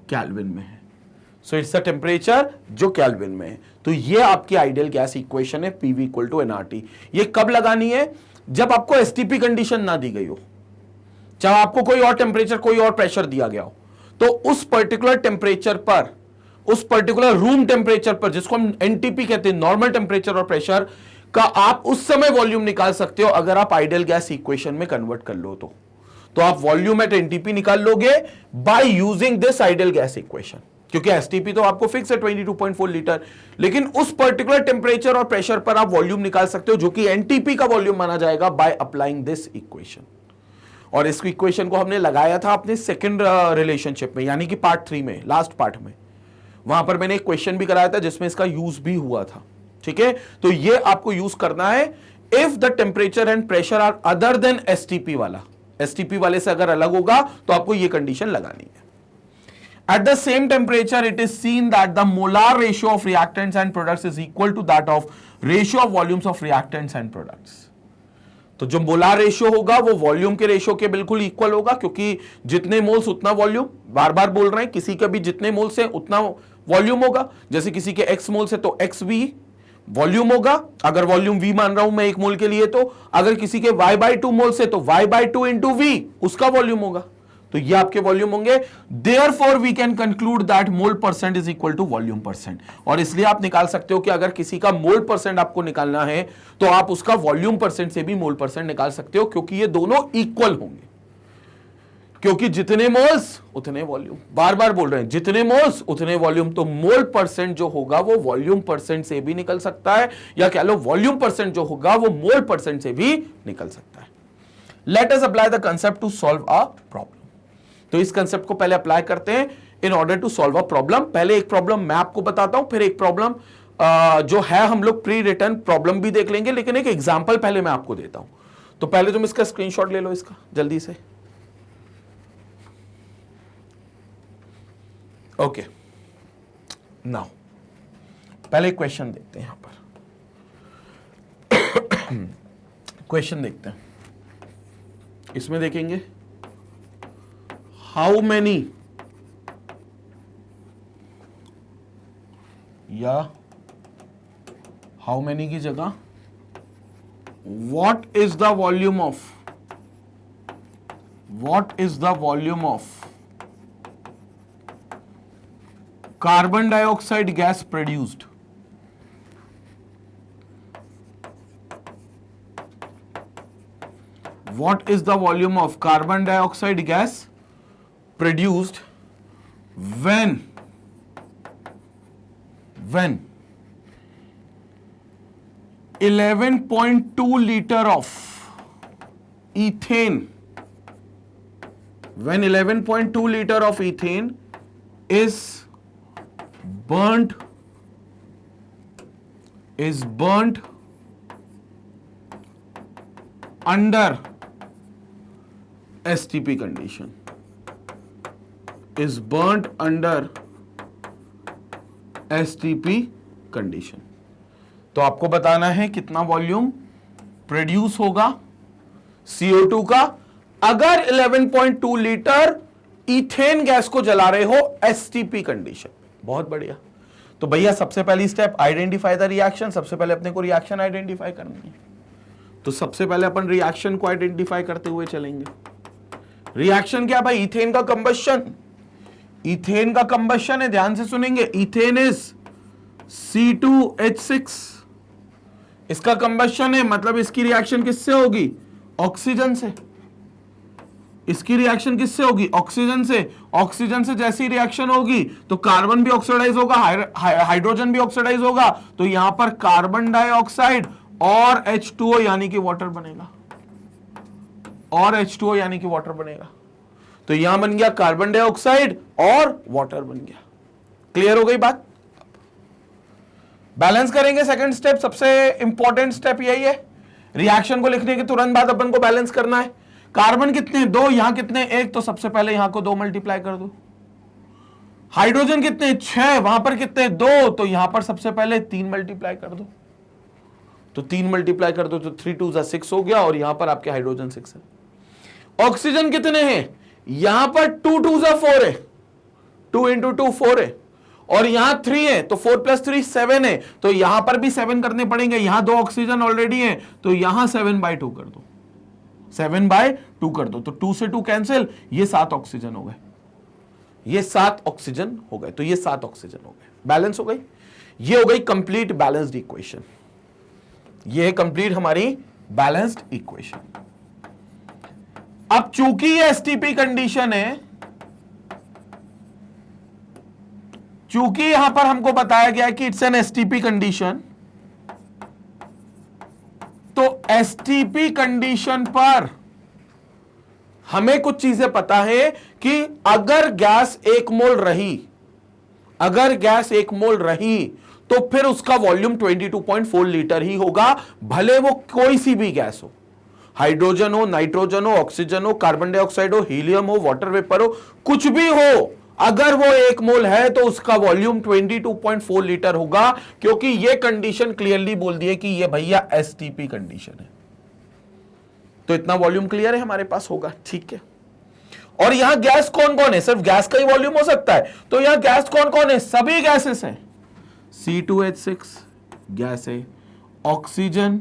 केल्विन में है। सो इट्स द टेम्परेचर जो केल्विन में है। तो ये आपकी आइडियल गैस इक्वेशन है, पीवी इक्वल टू एनआरटी। ये कब लगानी है? जब आपको एसटीपी कंडीशन ना दी गई हो, जब आपको कोई और टेम्परेचर, कोई और प्रेशर दिया गया हो, तो उस पर्टिकुलर टेम्परेचर पर, उस पर्टिकुलर रूम टेम्परेचर पर, जिसको हम एनटीपी कहते हैं, नॉर्मल टेम्परेचर और प्रेशर का, आप उस समय वॉल्यूम निकाल सकते हो अगर आप आइडियल गैस इक्वेशन में कन्वर्ट कर लो तो आप वॉल्यूम एट एनटीपी निकाल लोगे by using this ideal gas equation. क्योंकि एसटीपी तो आपको फिक्स है 22.4 लीटर, लेकिन उस पर्टिकुलर टेम्परेचर और प्रेशर पर आप वॉल्यूम निकाल सकते हो जो कि एनटीपी का वॉल्यूम माना जाएगा बाय अप्लाइंग दिस इक्वेशन। और इस इक्वेशन को हमने लगाया था अपने सेकंड रिलेशनशिप में, यानी कि पार्ट 3 में, लास्ट पार्ट में। वहां पर मैंने एक क्वेश्चन भी कराया था जिसमें इसका यूज भी हुआ था। ठीक है, तो ये आपको यूज करना है if the temperature and pressure are other than STP वाला। एसटीपी वाले से अगर अलग होगा तो आपको ये कंडीशन लगानी है। At the same temperature, it is seen that the molar ratio of reactants and products is equal to that of ratio of volumes of reactants and products. तो जो मोलार रेशियो होगा वो वॉल्यूम के ratio के बिल्कुल equal होगा, क्योंकि जितने मोल्स उतना वॉल्यूम। बार बार बोल रहे हैं, किसी का भी जितने मोल्स है उतना वॉल्यूम होगा। जैसे किसी के x मोल्स है तो xv वॉल्यूम होगा, अगर वॉल्यूम v मान रहा हूं मैं 1 मोल के लिए। तो अगर किसी के y/2 मोल्स है तो y/2 इंटू v उसका वॉल्यूम होगा। तो ये आपके वॉल्यूम होंगे। Therefore we can conclude that mole percent is equal to volume percent. और इसलिए आप निकाल सकते हो कि अगर किसी का मोल परसेंट आपको निकालना है तो आप उसका वॉल्यूम परसेंट से भी मोल परसेंट निकाल सकते हो, क्योंकि ये दोनों इक्वल होंगे। क्योंकि जितने मोल्स उतने वॉल्यूम, बार बार बोल रहे हैं, जितने मोल्स उतने वॉल्यूम। तो मोल परसेंट जो होगा वो वॉल्यूम परसेंट से भी निकल सकता है, या कह लो वॉल्यूम परसेंट जो होगा वो मोल परसेंट से भी निकल सकता है। Let us apply the concept to solve a problem. तो इस कंसेप्ट को पहले अप्लाई करते हैं in order to solve a problem. पहले एक प्रॉब्लम मैं आपको बताता हूं, फिर एक प्रॉब्लम जो है हम लोग प्री रिटर्न प्रॉब्लम भी देख लेंगे, लेकिन एक एग्जांपल पहले मैं आपको देता हूं। तो पहले तुम इसका स्क्रीनशॉट ले लो इसका जल्दी से। ओके, नाउ पहले क्वेश्चन देखते हैं। यहां पर क्वेश्चन देखते हैं, इसमें देखेंगे हाउ मैनी या हाउ मैनी की जगह what is the volume of carbon dioxide gas produced? What is the volume of carbon dioxide gas produced when 11.2 liter of ethane, when 11.2 liter of ethane is burnt under STP condition, is burnt under STP condition। तो आपको बताना है कितना volume produce होगा CO2 का अगर 11.2 litre ethane gas को जला रहे हो STP कंडीशन। बहुत बढ़िया। तो भैया सबसे पहली स्टेप आइडेंटिफाई द रिएक्शन। सबसे पहले अपने को रिएक्शन आइडेंटिफाई करनी है, तो सबसे पहले अपन रिएक्शन को आइडेंटिफाई करते हुए चलेंगे। रिएक्शन क्या भाई? इथेन का कंबशन। इथेन का कंबशन है, ध्यान से सुनेंगे। इथेन इज C2H6, इसका कंबशन है, मतलब इसकी रिएक्शन किससे होगी? ऑक्सीजन से। इसकी रिएक्शन किससे होगी? ऑक्सीजन से। ऑक्सीजन से जैसी रिएक्शन होगी तो कार्बन भी ऑक्सीडाइज होगा, हाइड्रोजन भी ऑक्सीडाइज होगा, तो यहां पर कार्बन डाइऑक्साइड और H2O यानी कि वाटर बनेगा, और H2O यानी कि वाटर बनेगा। तो यहां बन गया कार्बन डाइऑक्साइड और वाटर बन गया। क्लियर हो गई बात? बैलेंस करेंगे। सेकंड स्टेप, सबसे इंपॉर्टेंट स्टेप यही है। रिएक्शन को लिखने के तुरंत बाद अपन को बैलेंस करना है। कार्बन कितने? 2, यहां कितने? 1, तो सबसे पहले यहां को 2 मल्टीप्लाई कर दो। हाइड्रोजन कितने? 6, वहां पर कितने? 2, तो यहां पर सबसे पहले 3 मल्टीप्लाई कर दो। तो 3 मल्टीप्लाई कर दो तो 3 2 6 हो गया, और यहां पर आपके हाइड्रोजन 6 है। ऑक्सीजन कितने हैं? यहां पर 2 2 4 है, 2 × 2 4 है, और यहां 3 है, तो 4 + 3 7 है, तो यहां पर भी 7 करने पड़ेंगे। यहां 2 ऑक्सीजन ऑलरेडी है, तो यहां 7/2 कर दो, 7/2 कर दो, तो 2 से 2 कैंसिल, ये 7 ऑक्सीजन हो गए, ये 7 ऑक्सीजन हो गए, तो ये 7 ऑक्सीजन हो गए। बैलेंस हो गई। ये हो गई कंप्लीट बैलेंस्ड इक्वेशन। ये है कंप्लीट हमारी बैलेंस्ड इक्वेशन। अब चूंकि ये एसटीपी कंडीशन है, चूंकि यहां पर हमको बताया गया कि इट्स एन एसटीपी कंडीशन, तो एसटीपी कंडीशन पर हमें कुछ चीजें पता है कि अगर गैस 1 मोल रही, अगर गैस 1 मोल रही तो फिर उसका वॉल्यूम 22.4 लीटर ही होगा, भले वो कोई सी भी गैस हो, हाइड्रोजन हो, नाइट्रोजन हो, ऑक्सीजन हो, कार्बन डाइऑक्साइड हो, हीलियम हो, वाटर वेपर हो, कुछ भी हो, अगर वो 1 मोल है तो उसका वॉल्यूम 22.4 लीटर होगा, क्योंकि ये कंडीशन क्लियरली बोल दी है कि ये भैया एसटीपी कंडीशन है। तो इतना वॉल्यूम क्लियर है हमारे पास होगा, ठीक है। और यहां गैस कौन कौन है? सिर्फ गैस का ही वॉल्यूम हो सकता है, तो यहां गैस कौन कौन है? सभी गैसेस हैं। C2H6 गैस है, ऑक्सीजन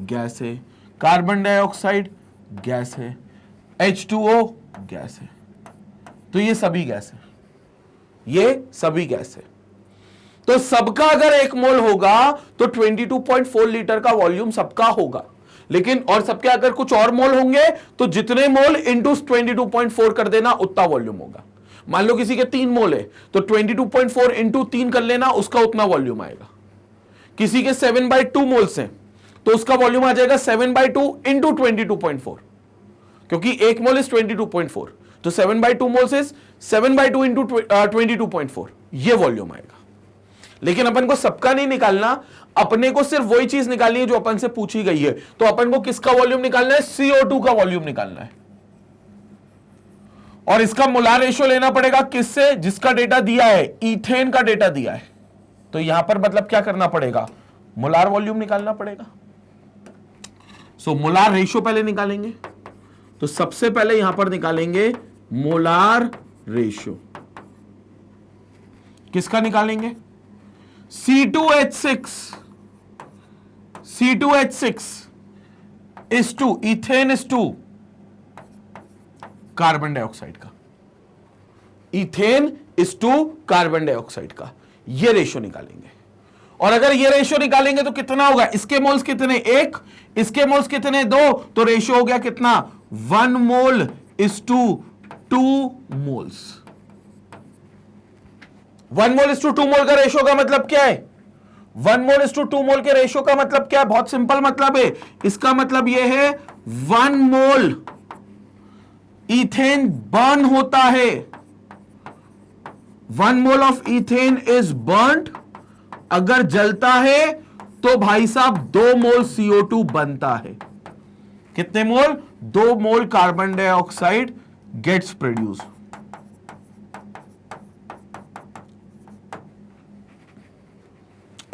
गैस है, कार्बन डाइऑक्साइड गैस है, H2O गैस है, तो ये सभी गैस है, ये सभी गैस है। तो सबका अगर 1 मोल होगा तो 22.4 लीटर का वॉल्यूम सबका होगा, लेकिन और सबके अगर कुछ और मोल होंगे तो जितने मोल इंटू 22.4 कर देना, उतना वॉल्यूम होगा। मान लो किसी के 3 मोल है तो 22.4 इंटू 3 कर लेना, उसका उतना वॉल्यूम आएगा। किसी के 7/2 मोल्स हैं तो उसका वॉल्यूम आ जाएगा 7/2 इंटू 22.4, क्योंकि 1 मोल इज 22.4, तो 7/2 मोल्स इज 7/2 इंटू 22.4, ये वॉल्यूम आएगा। लेकिन अपन को सबका नहीं निकालना, अपने को सिर्फ वही चीज निकालनी है जो अपन से पूछी गई है। तो अपन को किसका वॉल्यूम निकालना है? CO2 का वॉल्यूम निकालना है। और इसका मोलार रेशियो लेना पड़ेगा किससे? जिसका डेटा दिया है, इथेन का डेटा दिया है। तो यहां पर मतलब क्या करना पड़ेगा? मोलार वॉल्यूम निकालना पड़ेगा। सो मोलार रेशियो पहले निकालेंगे। तो सबसे पहले यहां पर निकालेंगे मोलार रेशियो। किसका निकालेंगे? C2H6 is to ethane is to carbon dioxide का, ethane is to carbon dioxide का, ये रेशियो निकालेंगे। और अगर ये रेशियो निकालेंगे तो कितना होगा? इसके मोल्स कितने? 1, इसके मोल्स कितने? 2, तो रेशियो हो गया कितना? 1 mole is to 2 moles. 1 mole is to 2 mole का रेशियो का मतलब क्या है? 1 मोल इज टू 2 मोल के रेशियो का मतलब क्या है? बहुत सिंपल मतलब है। इसका मतलब यह है 1 मोल इथेन बर्न होता है, 1 mole of ethane is burned. अगर जलता है तो भाई साहब 2 मोल CO2 बनता है। कितने mole? 2 mole carbon dioxide gets produce.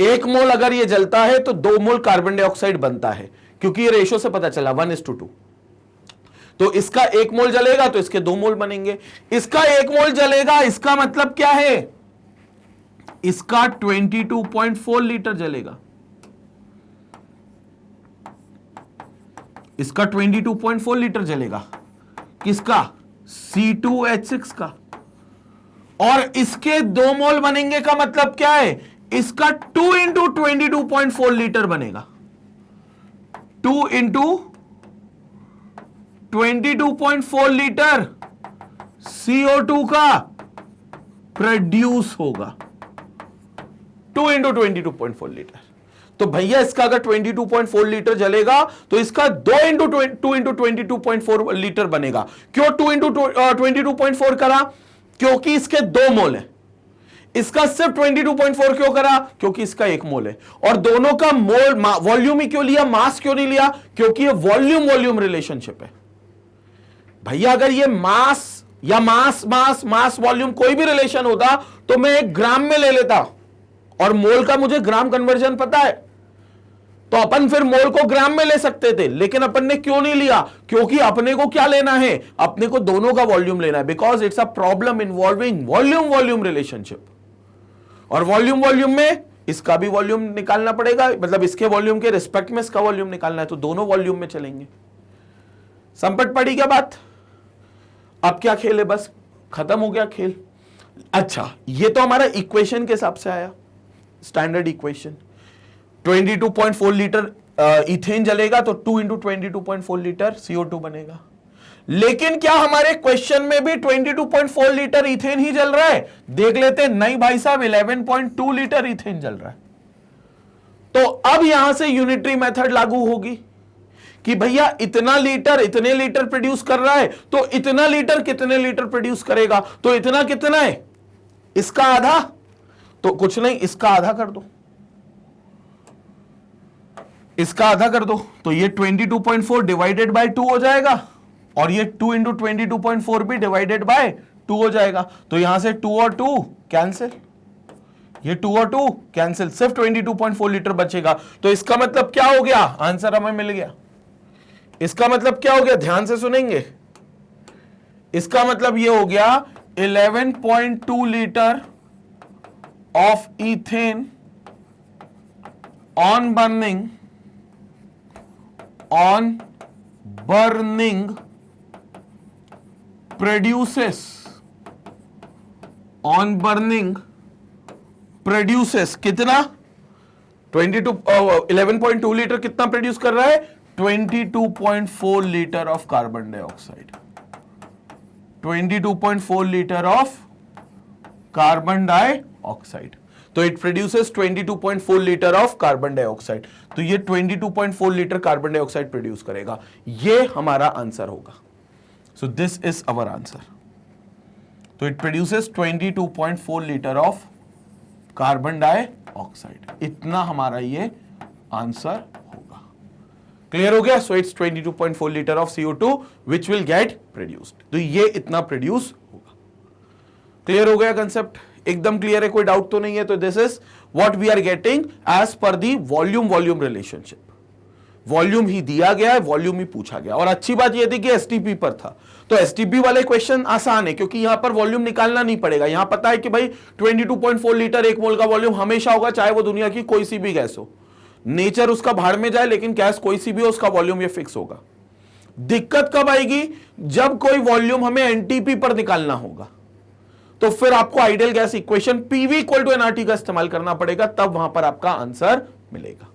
एक मोल अगर ये जलता है तो 2 मोल कार्बन डाइऑक्साइड बनता है, क्योंकि ये रेशियो से पता चला 1:2। तो इसका 1 मोल जलेगा तो इसके 2 मोल बनेंगे। इसका 1 मोल जलेगा, इसका मतलब क्या है? इसका 22.4 लीटर जलेगा। इसका 22.4 लीटर जलेगा। किसका? C2H6 का। और इसके 2 मोल बनेंगे का मतलब क्या है? इसका 2 इंटू 22.4 लीटर बनेगा। 2 इंटू 22.4 लीटर CO2 का प्रोड्यूस होगा। 2 इंटू 22.4 लीटर। तो भैया इसका अगर 22.4 लीटर जलेगा तो इसका 2 इंटू 22.4 लीटर बनेगा। क्यों 2 इंटू 22.4 करा? क्योंकि इसके 2 मोल है। इसका सिर्फ 22.4 क्यों करा? क्योंकि इसका 1 मोल है। और दोनों का मोल वॉल्यूम ही क्यों लिया, मास क्यों नहीं लिया? क्योंकि ये वॉल्यूम रिलेशनशिप है। भैया अगर ये मास या मास वॉल्यूम कोई भी रिलेशन होता तो मैं 1 ग्राम में ले लेता, और मोल का मुझे ग्राम कन्वर्जन पता है, तो अपन फिर मोल को ग्राम में ले सकते थे। लेकिन अपन ने क्यों नहीं लिया? क्योंकि अपने को क्या लेना है? अपने को दोनों का वॉल्यूम लेना है, because it's a problem involving volume relationship. और वॉल्यूम में इसका भी वॉल्यूम निकालना पड़ेगा, मतलब इसके वॉल्यूम के रिस्पेक्ट में इसका वॉल्यूम निकालना है, तो दोनों वॉल्यूम में चलेंगे। संपट पड़ी क्या बात? अब क्या खेल है? बस खत्म हो गया खेल। अच्छा, ये तो हमारा इक्वेशन के हिसाब से आया, स्टैंडर्ड इक्वेशन। 22.4 लीटर इथेन जलेगा तो 2 इंटू 22.4 लीटर CO2 बनेगा। लेकिन क्या हमारे क्वेश्चन में भी 22.4 लीटर इथेन ही जल रहा है? देख लेते हैं। नहीं भाई साहब, 11.2 लीटर इथेन जल रहा है। तो अब यहां से यूनिटरी मेथड लागू होगी कि भैया इतना लीटर इतने लीटर प्रोड्यूस कर रहा है, तो इतना लीटर कितने लीटर प्रोड्यूस करेगा? तो इतना कितना है? इसका आधा। तो कुछ नहीं, इसका आधा कर दो, इसका आधा कर दो, तो ये 22.4 डिवाइडेड बाय 2 हो जाएगा, और ये 2 इंटू 22.4 भी डिवाइडेड बाय 2 हो जाएगा। तो यहां से 2 और 2 कैंसिल, ये 2 और 2 कैंसिल, सिर्फ 22.4 लीटर बचेगा। तो इसका मतलब क्या हो गया? आंसर हमें मिल गया। इसका मतलब क्या हो गया? ध्यान से सुनेंगे। इसका मतलब ये हो गया 11.2 litre of ethane on burning produces कितना? 11.2 लीटर कितना प्रोड्यूस कर रहा है? 22.4 litre of carbon dioxide. 22.4 litre of carbon dioxide. तो it produces 22.4 litre of carbon dioxide. तो ये 22.4 लीटर कार्बन डाइऑक्साइड प्रोड्यूस करेगा। ये हमारा आंसर होगा। So this is our answer. तो it produces 22.4 litre of carbon dioxide. इतना हमारा ये आंसर होगा। क्लियर हो गया? So it's 22.4 litre of CO2 which will get produced. तो ये इतना प्रोड्यूस होगा। क्लियर हो गया कंसेप्ट? एकदम क्लियर है, कोई डाउट तो नहीं है? तो this is what we are getting as per the volume relationship. Volume ही दिया गया है, वॉल्यूम ही पूछा गया। और अच्छी बात यह थी कि एसटीपी पर था, तो एसटीपी वाले क्वेश्चन आसान है क्योंकि यहां पर वॉल्यूम निकालना नहीं पड़ेगा। यहां पता है कि भाई 22.4 लीटर 1 मोल का वॉल्यूम हमेशा होगा, चाहे वो दुनिया की कोई सी भी गैस हो। नेचर उसका भाड़ में जाए, लेकिन गैस कोई सी भी हो, उसका वॉल्यूम ये फिक्स होगा। दिक्कत कब आएगी? जब कोई वॉल्यूम हमें एनटीपी पर निकालना होगा, तो फिर आपको ideal gas equation PV equal to NRT का इस्तेमाल करना पड़ेगा, तब वहां पर आपका आंसर मिलेगा।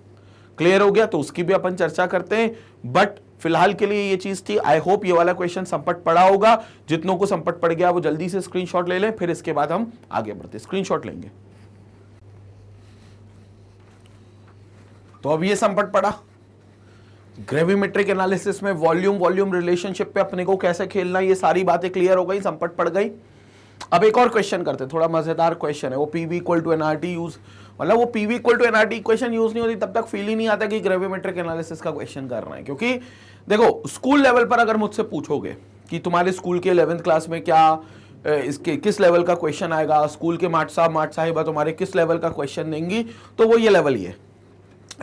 क्लियर हो गया? तो उसकी भी अपन चर्चा करते हैं, बट फिलहाल के लिए ये चीज थी। आई होप ये वाला क्वेश्चन संपट पड़ा होगा। जितनों को संपट पड़ गया वो जल्दी से स्क्रीनशॉट ले लें, फिर इसके बाद हम आगे बढ़ते। स्क्रीनशॉट लेंगे। तो अब ये संपट पड़ा, ग्रेविमेट्रिक एनालिसिस में वॉल्यूम रिलेशनशिप पे अपने को कैसे खेलना, ये सारी बातें क्लियर हो गई, संपट पड़ गई। अब एक और क्वेश्चन करते हैं, थोड़ा मजेदार क्वेश्चन है। वो PV equal to NRT use, मतलब वो PV equal to NRT equation use नहीं होती तब तक फील ही नहीं आता कि ग्रेविमेट्रिक एनालिसिस का क्वेश्चन कर रहे हैं। क्योंकि देखो, स्कूल लेवल पर अगर मुझसे पूछोगे कि तुम्हारे स्कूल के 11th क्लास में क्या इसके किस लेवल का क्वेश्चन आएगा, स्कूल के माट साहिबा तुम्हारे किस लेवल का क्वेश्चन देंगी, तो वो ये लेवल ही है,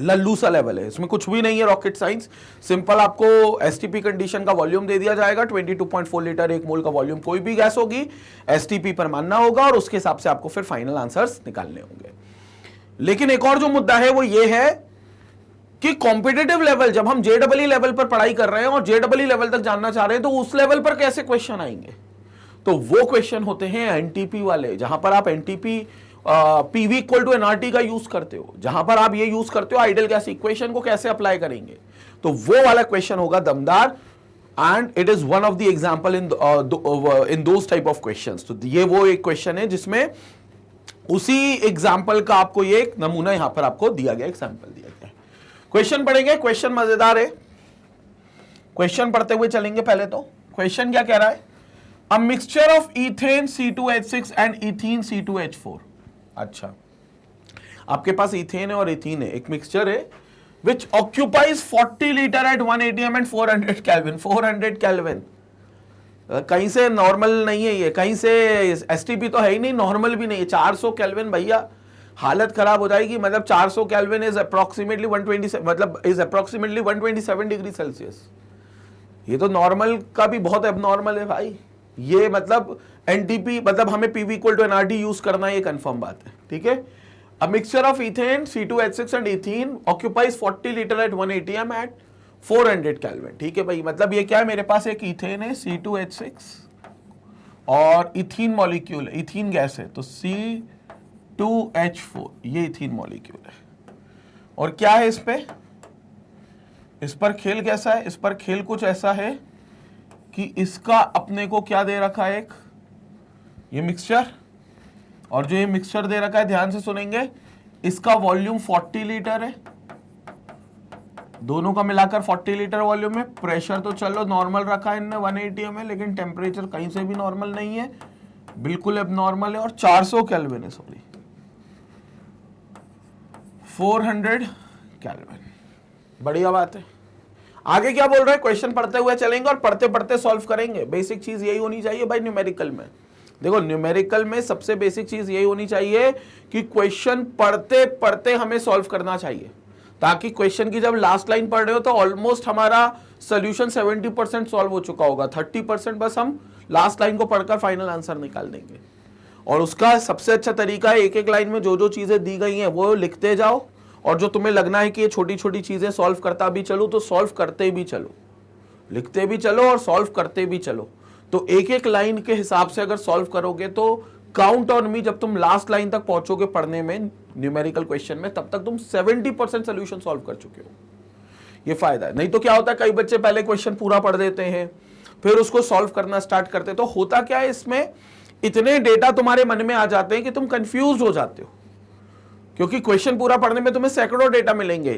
लल्लू सा लेवल है। इसमें कुछ भी नहीं है रॉकेट साइंस। सिंपल आपको एसटीपी कंडीशन का वॉल्यूम दे दिया जाएगा, 22.4 लीटर 1 मोल का वॉल्यूम कोई भी गैस होगी, एसटीपी पर मानना होगा और उसके हिसाब से आपको फिर फाइनल आंसर्स निकालने होंगे। लेकिन एक और जो मुद्दा है वो ये है कि कॉम्पिटिटिव लेवल, जब हम जेडबलई लेवल पर पढ़ाई कर रहे हैं और जेडबलई लेवल तक जानना चाह रहे हैं, तो उस लेवल पर कैसे क्वेश्चन आएंगे? तो वो क्वेश्चन होते हैं एनटीपी वाले, जहां पर आप NTP PV equal to NRT का यूज करते हो, जहां पर आप ये यूज करते हो आइडियल गैस इक्वेशन को कैसे अप्लाई करेंगे। तो वो वाला क्वेश्चन होगा दमदार, and it is one of the example in those type of questions. तो ये वो एक क्वेश्चन है जिसमें उसी एग्जांपल का आपको ये एक नमूना यहां पर आपको दिया गया, एग्जांपल दिया गया। क्वेश्चन पढ़ेंगे, क्वेश्चन मजेदार है, क्वेश्चन पढ़ते हुए चलेंगे। पहले तो क्वेश्चन क्या कह रहा है? A mixture of ethane C2H6 and ethene C2H4। अच्छा, आपके पास इथेन है और इथीन है, एक मिक्सचर है which occupies 40 litre at 1 atm and 400 kelvin. 400 kelvin कहीं से नॉर्मल नहीं है, ये कहीं से एसटीपी तो है ही नहीं, नॉर्मल भी नहीं है। 400 केल्विन भैया, हालत खराब हो जाएगी। मतलब 400 केल्विन इज अप्रोक्सीमेटली 127, मतलब इज अप्रोक्सीमेटली 127 डिग्री सेल्सियस। ये तो नॉर्मल का भी बहुत एबनॉर्मल है भाई। ये मतलब एनटीपी, मतलब हमें PV equal to NRT use करना है, ये कंफर्म बात है, ठीक है। A mixture of ethane C2H6 and ethene occupies 40 litre at 1 atm at 400 kelvin, ठीक है भाई। मतलब ये क्या है, मेरे पास एक इथेन है C2H6 और इथीन मॉलिक्यूल, इथीन गैस है, तो C2H4, ये इथीन मॉलिक्यूल है। और क्या है इस पे, इस पर खेल कैसा है? इस पर खेल कुछ ऐसा है कि इसका अपने को क्या दे रखा है, एक ये मिक्सचर, और जो ये मिक्सचर दे रखा है, ध्यान से सुनेंगे, इसका वॉल्यूम 40 लीटर है, दोनों का मिलाकर 40 लीटर वॉल्यूम है। प्रेशर तो चलो नॉर्मल रखा है इनने 1 atm है, लेकिन टेम्परेचर कहीं से भी नॉर्मल नहीं है, बिल्कुल एबनॉर्मल है। और 400 केल्विन है, सॉरी 400 केल्विन, बढ़िया बात है। आगे क्या बोल रहा है, क्वेश्चन पढ़ते हुए चलेंगे और पढ़ते पढ़ते सॉल्व करेंगे। बेसिक चीज यही होनी चाहिए भाई न्यूमेरिकल में। देखो न्यूमेरिकल में सबसे बेसिक चीज यही होनी चाहिए कि क्वेश्चन पढ़ते पढ़ते हमें सॉल्व करना चाहिए, ताकि क्वेश्चन की जब लास्ट लाइन पढ़ रहे हो तो ऑलमोस्ट हमारा सोल्यूशन 70% सॉल्व हो चुका होगा, 30% बस हम लास्ट लाइन को पढ़कर फाइनल आंसर निकाल देंगे। और उसका सबसे अच्छा तरीका है, एक एक लाइन में जो जो चीजें दी गई हैं वो लिखते जाओ, और जो तुम्हें लगना है कि ये छोटी छोटी चीजें सॉल्व करता भी चलो, तो सॉल्व करते भी चलो, लिखते भी चलो और सॉल्व करते भी चलो। तो एक एक लाइन के हिसाब से अगर सॉल्व करोगे तो काउंट ऑन मी, जब तुम लास्ट लाइन तक पहुंचोगे पढ़ने में न्यूमेरिकल क्वेश्चन में, तब तक तुम 70% सोल्यूशन सॉल्व कर चुके हो। ये फायदा है। नहीं तो क्या होता है, कई बच्चे पहले क्वेश्चन पूरा पढ़ देते हैं, फिर उसको सॉल्व करना स्टार्ट करते, तो होता क्या है, इसमें इतने डेटा तुम्हारे मन में आ जाते हैं कि तुम कंफ्यूज हो जाते हो, क्योंकि क्वेश्चन पूरा पढ़ने में तुम्हें सैकड़ों डेटा मिलेंगे,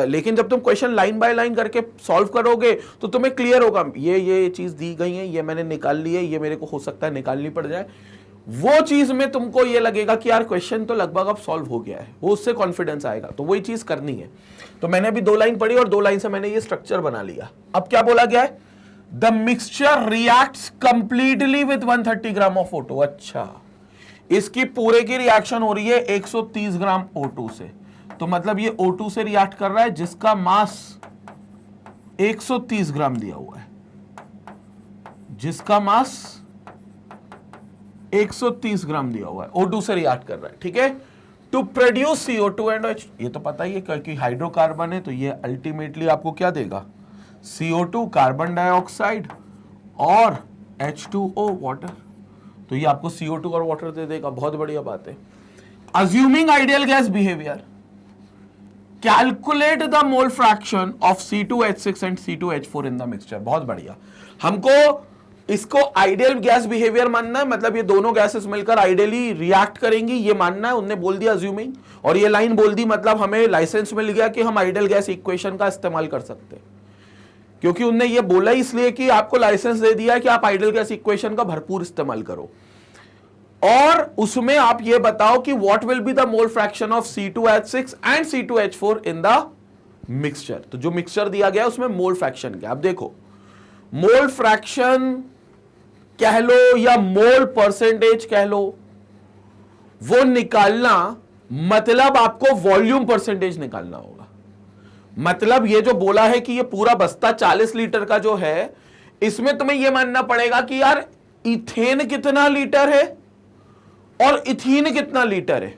लेकिन जब तुम क्वेश्चन लाइन बाय लाइन करके सॉल्व करोगे तो तुम्हें क्लियर होगा ये चीज दी गई है, ये मैंने निकाल ली है, ये मेरे को हो सकता है निकालनी पड़ जाए। वो चीज में तुमको ये लगेगा कि यार क्वेश्चन तो लगभग अब सॉल्व हो गया है, वो उससे कॉन्फिडेंस आएगा, तो वही चीज करनी है। तो मैंने अभी 2 लाइन पढ़ी और 2 लाइन से मैंने ये स्ट्रक्चर बना लिया। अब क्या बोला गया है? The mixture reacts completely with 130 gram of O2। अच्छा, इसकी पूरे की रिएक्शन हो रही है 130 ग्राम O2 से, तो मतलब ये O2 से रिएक्ट कर रहा है जिसका मास 130 ग्राम दिया हुआ है, जिसका मास 130 ग्राम दिया हुआ है, O2 से रिएक्ट कर रहा है, ठीक है। To produce CO2 and H, ये तो पता ही है क्योंकि हाइड्रोकार्बन है, तो ये अल्टीमेटली आपको क्या देगा? CO2 कार्बन डाइऑक्साइड और H2O वाटर, तो ये आपको CO2 और वाटर दे देगा। बहुत बढ़िया बात है। Assuming ideal gas behaviour, calculate the mole fraction of C2H6 and C2H4 in the mixture. बहुत बढ़िया, हमको इसको आइडियल गैस बिहेवियर मानना है, मतलब ये दोनों गैसेस मिलकर आइडियली रिएक्ट करेंगी, ये मानना है। उनने बोल दिया अज्यूमिंग, और ये लाइन बोल दी, मतलब हमें लाइसेंस मिल गया कि हम आइडियल गैस इक्वेशन का इस्तेमाल कर सकते हैं, क्योंकि उनने ये बोला इसलिए कि आपको लाइसेंस दे दिया कि आप आइडियल गैस इक्वेशन का भरपूर इस्तेमाल करो। और उसमें आप ये बताओ कि what will be the mole fraction of C2H6 and C2H4 in the mixture. तो जो मिक्सचर दिया गया उसमें मोल फ्रैक्शन क्या, अब देखो, मोल फ्रैक्शन कह लो या मोल परसेंटेज कह लो, वो निकालना मतलब आपको वॉल्यूम परसेंटेज निकालना होगा। मतलब ये जो बोला है कि ये पूरा बस्ता 40 लीटर का जो है, इसमें तुम्हें ये मानना पड़ेगा कि यार इथेन कितना लीटर है और इथीन कितना लीटर है,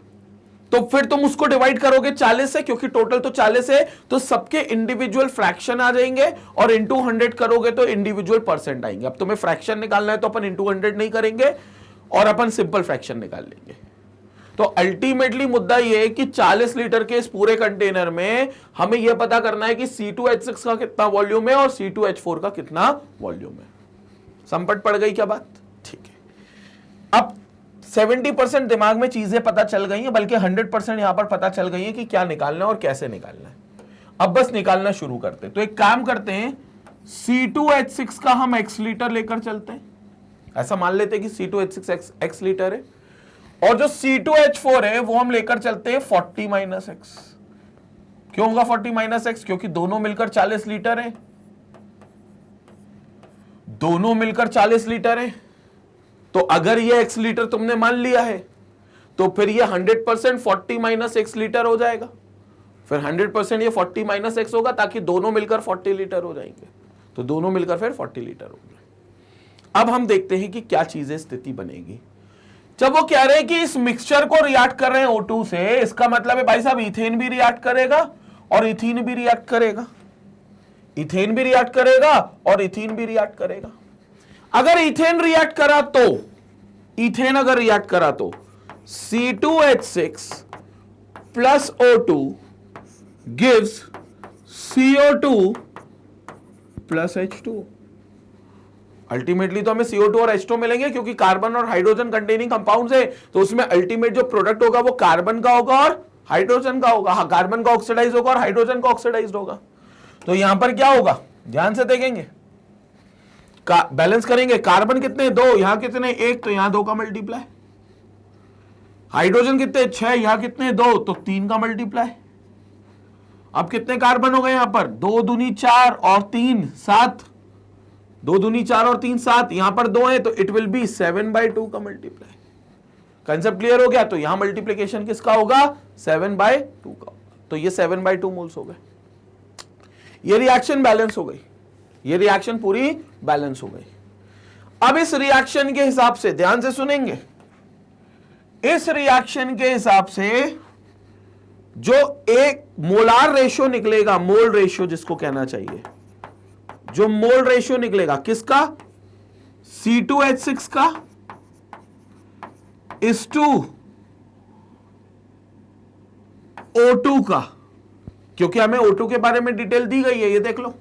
तो फिर तुम उसको डिवाइड करोगे 40 से, क्योंकि टोटल तो 40 है, तो सबके इंडिविजुअल फ्रैक्शन आ जाएंगे, और इंटू 100 करोगे तो इंडिविजुअल परसेंट आएंगे। अब तुम्हें फ्रैक्शन निकालना है तो अपन इंटू 100 नहीं करेंगे और अपन सिंपल फ्रैक्शन निकाल लेंगे। तो अल्टीमेटली मुद्दा यह है कि 40 लीटर के इस पूरे कंटेनर में हमें यह पता करना है कि C2H6 का कितना वॉल्यूम है और C2H4 का कितना वॉल्यूम है। संपट पड़ गई क्या बात? ठीक है, अब 70% दिमाग में चीजें पता चल गई हैं, बल्कि 100% यहां पर पता चल गई है कि क्या निकालना है और कैसे निकालना है। अब बस निकालना शुरू करते हैं। तो एक काम करते हैं, C2H6 का हम x लीटर लेकर चलते हैं, ऐसा मान लेते हैं कि C2H6 x लीटर है, और जो C2H4 है वो हम लेकर चलते हैं 40 - x। क्यों होगा 40 - x? क्योंकि दोनों मिलकर 40 लीटर है, दोनों मिलकर 40 लीटर है। तो अगर ये x लीटर तुमने मान लिया है तो फिर ये 100% 40 - x लीटर हो जाएगा, फिर 100% ये 40 - x होगा, ताकि दोनों मिलकर 40 लीटर हो जाएंगे, तो दोनों मिलकर फिर 40 लीटर हो गए। अब हम देखते हैं कि क्या चीजें स्थिति बनेगी जब वो कह रहे हैं कि इस मिक्सचर को रिएक्ट कर रहे हैं O2 से। इसका मतलब है भाई साहब इथेन भी रिएक्ट करेगा और इथीन भी रिएक्ट करेगा, इथेन भी रिएक्ट करेगा और इथीन भी रिएक्ट करेगा। अगर इथेन रिएक्ट करा तो, इथेन अगर रिएक्ट करा तो C2H6 plus O2 gives CO2 plus H2। Ultimately तो हमें CO2 और H2 मिलेंगे, क्योंकि कार्बन और हाइड्रोजन कंटेनिंग कंपाउंड्स है, तो उसमें अल्टीमेट जो प्रोडक्ट होगा वो कार्बन का होगा और हाइड्रोजन का होगा। हाँ, कार्बन का ऑक्सीडाइज होगा और हाइड्रोजन का ऑक्सीडाइज होगा। तो यहां पर क्या होगा, ध्यान से देखेंगे, बैलेंस करेंगे। कार्बन कितने 2, यहां कितने 1, तो यहां 2 का मल्टीप्लाई। हाइड्रोजन कितने 6, यहां कितने 2, तो 3 का मल्टीप्लाई। अब कितने कार्बन हो गए यहां पर, 2 दूनी 4 और 3 7, 2 दूनी 4 और 3 7, यहां पर 2 है, तो इट विल बी 7/2 का मल्टीप्लाई। कंसेप्ट क्लियर हो गया? तो यहां मल्टीप्लीकेशन किसका होगा, 7/2 का। तो ये 7/2 मोल्स हो गए। ये रिएक्शन बैलेंस हो गई, ये रिएक्शन पूरी बैलेंस हो गई। अब इस रिएक्शन के हिसाब से ध्यान से सुनेंगे, इस रिएक्शन के हिसाब से जो एक मोलार रेशियो निकलेगा, मोल रेशियो जिसको कहना चाहिए, जो मोल रेशियो निकलेगा किसका, C2H6 का इस टू O2 का, क्योंकि हमें O2 के बारे में डिटेल दी गई है, ये देख लो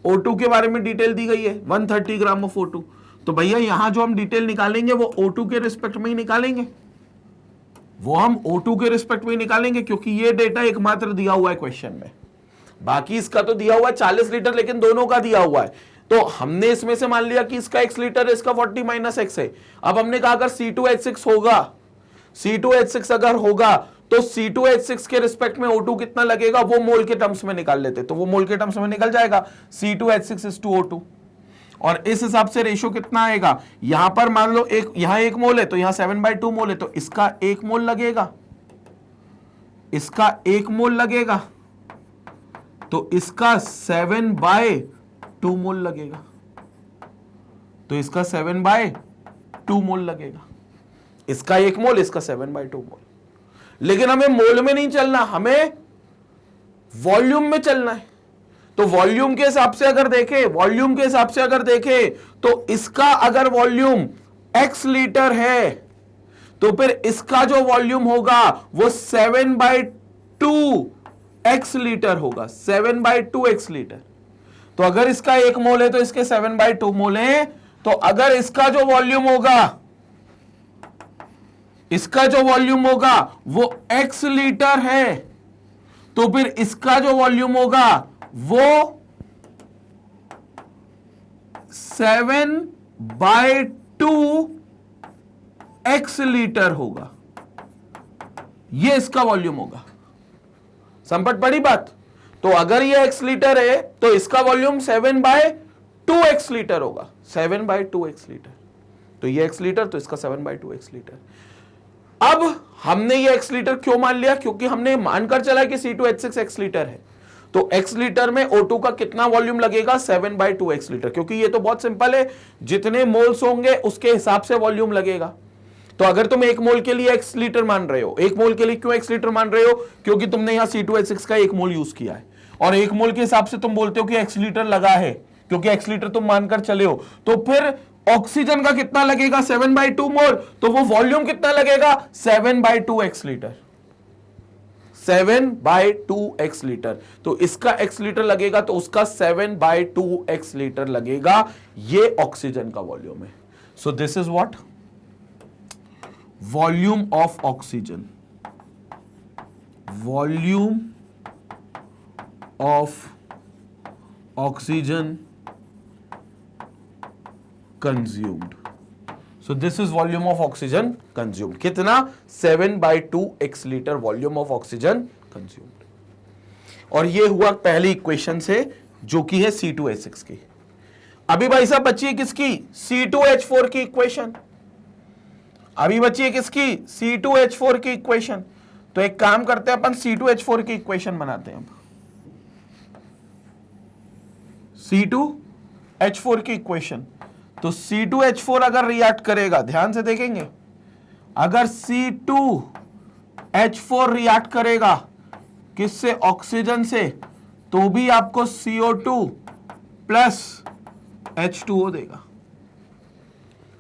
O2 के बारे में डिटेल दी गई है 130 ग्राम ऑफ O2। तो भैया यहां जो हम डिटेल निकालेंगे वो O2 के रिस्पेक्ट में ही निकालेंगे, वो हम O2 के रिस्पेक्ट में ही निकालेंगे, क्योंकि ये डेटा एकमात्र दिया हुआ है क्वेश्चन में। बाकी इसका तो दिया हुआ है 40 लीटर, लेकिन दोनों का दिया हुआ है, तो हमने इसमें से मान लिया कि इसका x लीटर है, इसका 40 माइनस x है। अब हमने कहा अगर C2H6 होगा, C2H6 अगर होगा तो C2H6 के रिस्पेक्ट में O2 कितना लगेगा वो मोल के टर्म्स में निकाल लेते, तो वो मोल के टर्म्स में निकल जाएगा C2H6:O2। और इस हिसाब से रेशियो कितना आएगा, यहां पर मान लो यहां 1 मोल है तो यहां 7/2 मोल है, तो इसका 1 मोल लगेगा, इसका 1 मोल लगेगा, तो इसका 7/2 मोल लगेगा, तो इसका 7/2 मोल लगेगा, इसका 1 मोल, इसका 7/2 मोल। लेकिन हमें मोल में नहीं चलना, हमें वॉल्यूम में चलना है। तो वॉल्यूम के हिसाब से अगर देखें, वॉल्यूम के हिसाब से अगर देखें तो इसका अगर वॉल्यूम x लीटर है तो फिर इसका जो वॉल्यूम होगा वो 7/2 x लीटर होगा, 7/2 x लीटर। तो अगर इसका 1 मोल है तो इसके 7/2 मोल है। तो अगर इसका जो वॉल्यूम होगा, इसका जो वॉल्यूम होगा वो x लीटर है, तो फिर इसका जो वॉल्यूम होगा वो 7/2 x लीटर होगा, ये इसका वॉल्यूम होगा। संपट पड़ी बात। तो अगर ये x लीटर है तो इसका वॉल्यूम 7/2 x लीटर होगा, 7/2 x लीटर। तो ये x लीटर, तो इसका 7/2 x लीटर। अब हमने ये x लीटर क्यों मान लिया, क्योंकि हमने मानकर चला कि C2H6 x लीटर है, तो x लीटर में O2 का कितना वॉल्यूम लगेगा, 7/2 x लीटर। क्योंकि ये तो बहुत सिंपल है, जितने मोल्स होंगे उसके हिसाब से वॉल्यूम लगेगा। तो अगर तुम 1 मोल के लिए x लीटर मान रहे हो, 1 मोल के लिए क्यों x लीटर मान रहे हो, क्योंकि तुमने यहां C2H6 का 1 मोल यूज किया है, और 1 मोल के हिसाब से तुम बोलते हो कि x लीटर लगा है, क्योंकि x लीटर तुम मानकर चले हो। तो फिर ऑक्सीजन का कितना लगेगा, 7/2 मोल, तो वो वॉल्यूम कितना लगेगा, 7/2 x लीटर, 7/2 x लीटर। तो इसका x लीटर लगेगा तो उसका 7/2 x लीटर लगेगा। ये ऑक्सीजन का वॉल्यूम है। सो this is what, volume of oxygen, volume of oxygen consumed. So this is volume of oxygen consumed. कितना, 7/2 x litre volume of oxygen consumed. और ये हुआ पहली इक्वेशन से, जो कि है C2H6 की। अभी भाई साहब बची है किसकी, C2H4 की इक्वेशन। अभी बची है किसकी, C2H4 की इक्वेशन। तो एक काम करते हैं अपन, C2H4 की इक्वेशन बनाते हैं। अब C2H4 की इक्वेशन, तो C2H4 अगर रिएक्ट करेगा, ध्यान से देखेंगे, अगर C2H4 रिएक्ट करेगा किससे, ऑक्सीजन से, तो भी आपको CO2 प्लस H2O देगा।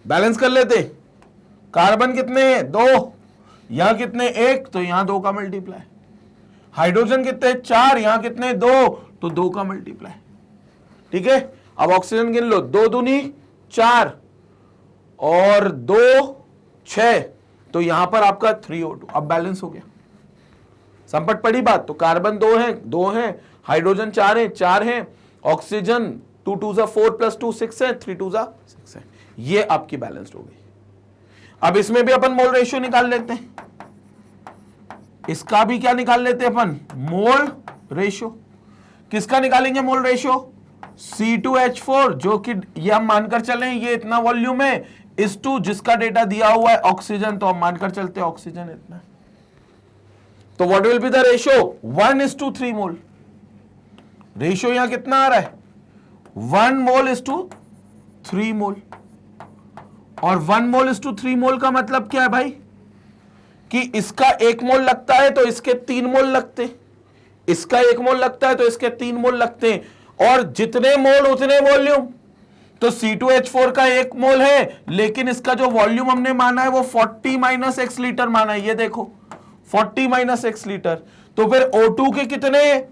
बैलेंस कर लेते, कार्बन कितने हैं, 2, यहां कितने, 1, तो यहां 2 का मल्टीप्लाई। हाइड्रोजन कितने, 4, यहां कितने, 2, तो 2 का मल्टीप्लाई। ठीक है, अब ऑक्सीजन गिन लो, 2 दूनी 4 और 2 6, तो यहां पर आपका 3O2। अब बैलेंस हो गया। संपट पड़ी बात। तो कार्बन 2 हैं, हाइड्रोजन 4 हैं, ऑक्सीजन 2 2 4 प्लस 2 6 है, 3 2 6 है। ये आपकी बैलेंस्ड हो गई। अब इसमें भी अपन मोल रेशियो निकाल लेते हैं, इसका भी क्या निकाल लेते हैं अपन, मोल रेशियो। किसका निकालेंगे मोल रेशियो, C2H4, जो कि ये हम मानकर चलें ये इतना वॉल्यूम है, इस टू जिसका डेटा दिया हुआ है ऑक्सीजन, तो हम मानकर चलते हैं ऑक्सीजन इतना। तो what will be the ratio, 1:3 mole. Ratio यहां कितना आ रहा है, 1 मोल इज टू 3 मोल। और 1 मोल इज टू 3 मोल का मतलब क्या है भाई, कि इसका 1 मोल लगता है तो इसके 3 मोल लगते, इसका 1 मोल लगता है तो इसके 3 मोल लगते हैं, और जितने मोल उतने वॉल्यूम। तो C2H4 का 1 मोल है, लेकिन इसका जो वॉल्यूम हमने माना है वो 40 माइनस x लीटर माना है। ये देखो 40 माइनस x लीटर, तो फिर O2 के कितने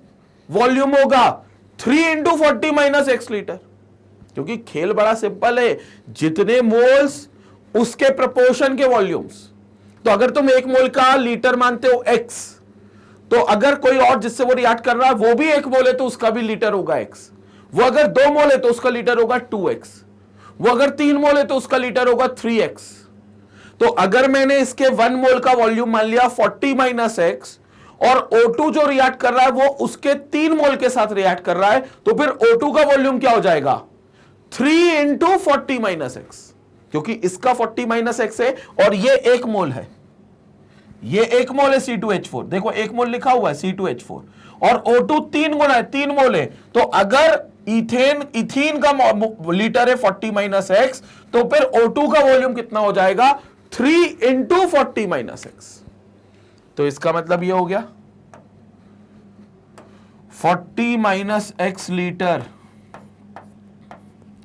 वॉल्यूम होगा, 3 इंटू 40 माइनस x लीटर। क्योंकि खेल बड़ा सिंपल है, जितने मोल्स उसके प्रपोर्शन के वॉल्यूम्स। तो अगर तुम 1 मोल का लीटर मानते हो x, तो अगर कोई और जिससे वो रिएक्ट कर रहा है वो भी 1 मोल है तो उसका भी लीटर होगा x। वो अगर 2 मोल है तो उसका लीटर होगा 2x, वो अगर 3 मोल है तो उसका लीटर होगा 3x। तो अगर मैंने इसके 1 मोल का वॉल्यूम मान लिया 40 माइनस एक्स, और O2 जो रिएक्ट कर रहा है वो उसके 3 मोल के साथ रिएक्ट कर रहा है, तो फिर O2 का वॉल्यूम क्या हो जाएगा 3 इंटू 40 माइनस एक्स, क्योंकि इसका 40 माइनस एक्स है और ये 1 मोल है, ये 1 मोल है C2H4, देखो 1 मोल लिखा हुआ है C2H4, और O2 3 गुना है, 3 मोल है। तो अगर इथीन का लीटर है 40 माइनस एक्स, तो फिर O2 का वॉल्यूम कितना हो जाएगा 3 इंटू 40 माइनस एक्स। तो इसका मतलब ये हो गया 40 माइनस एक्स लीटर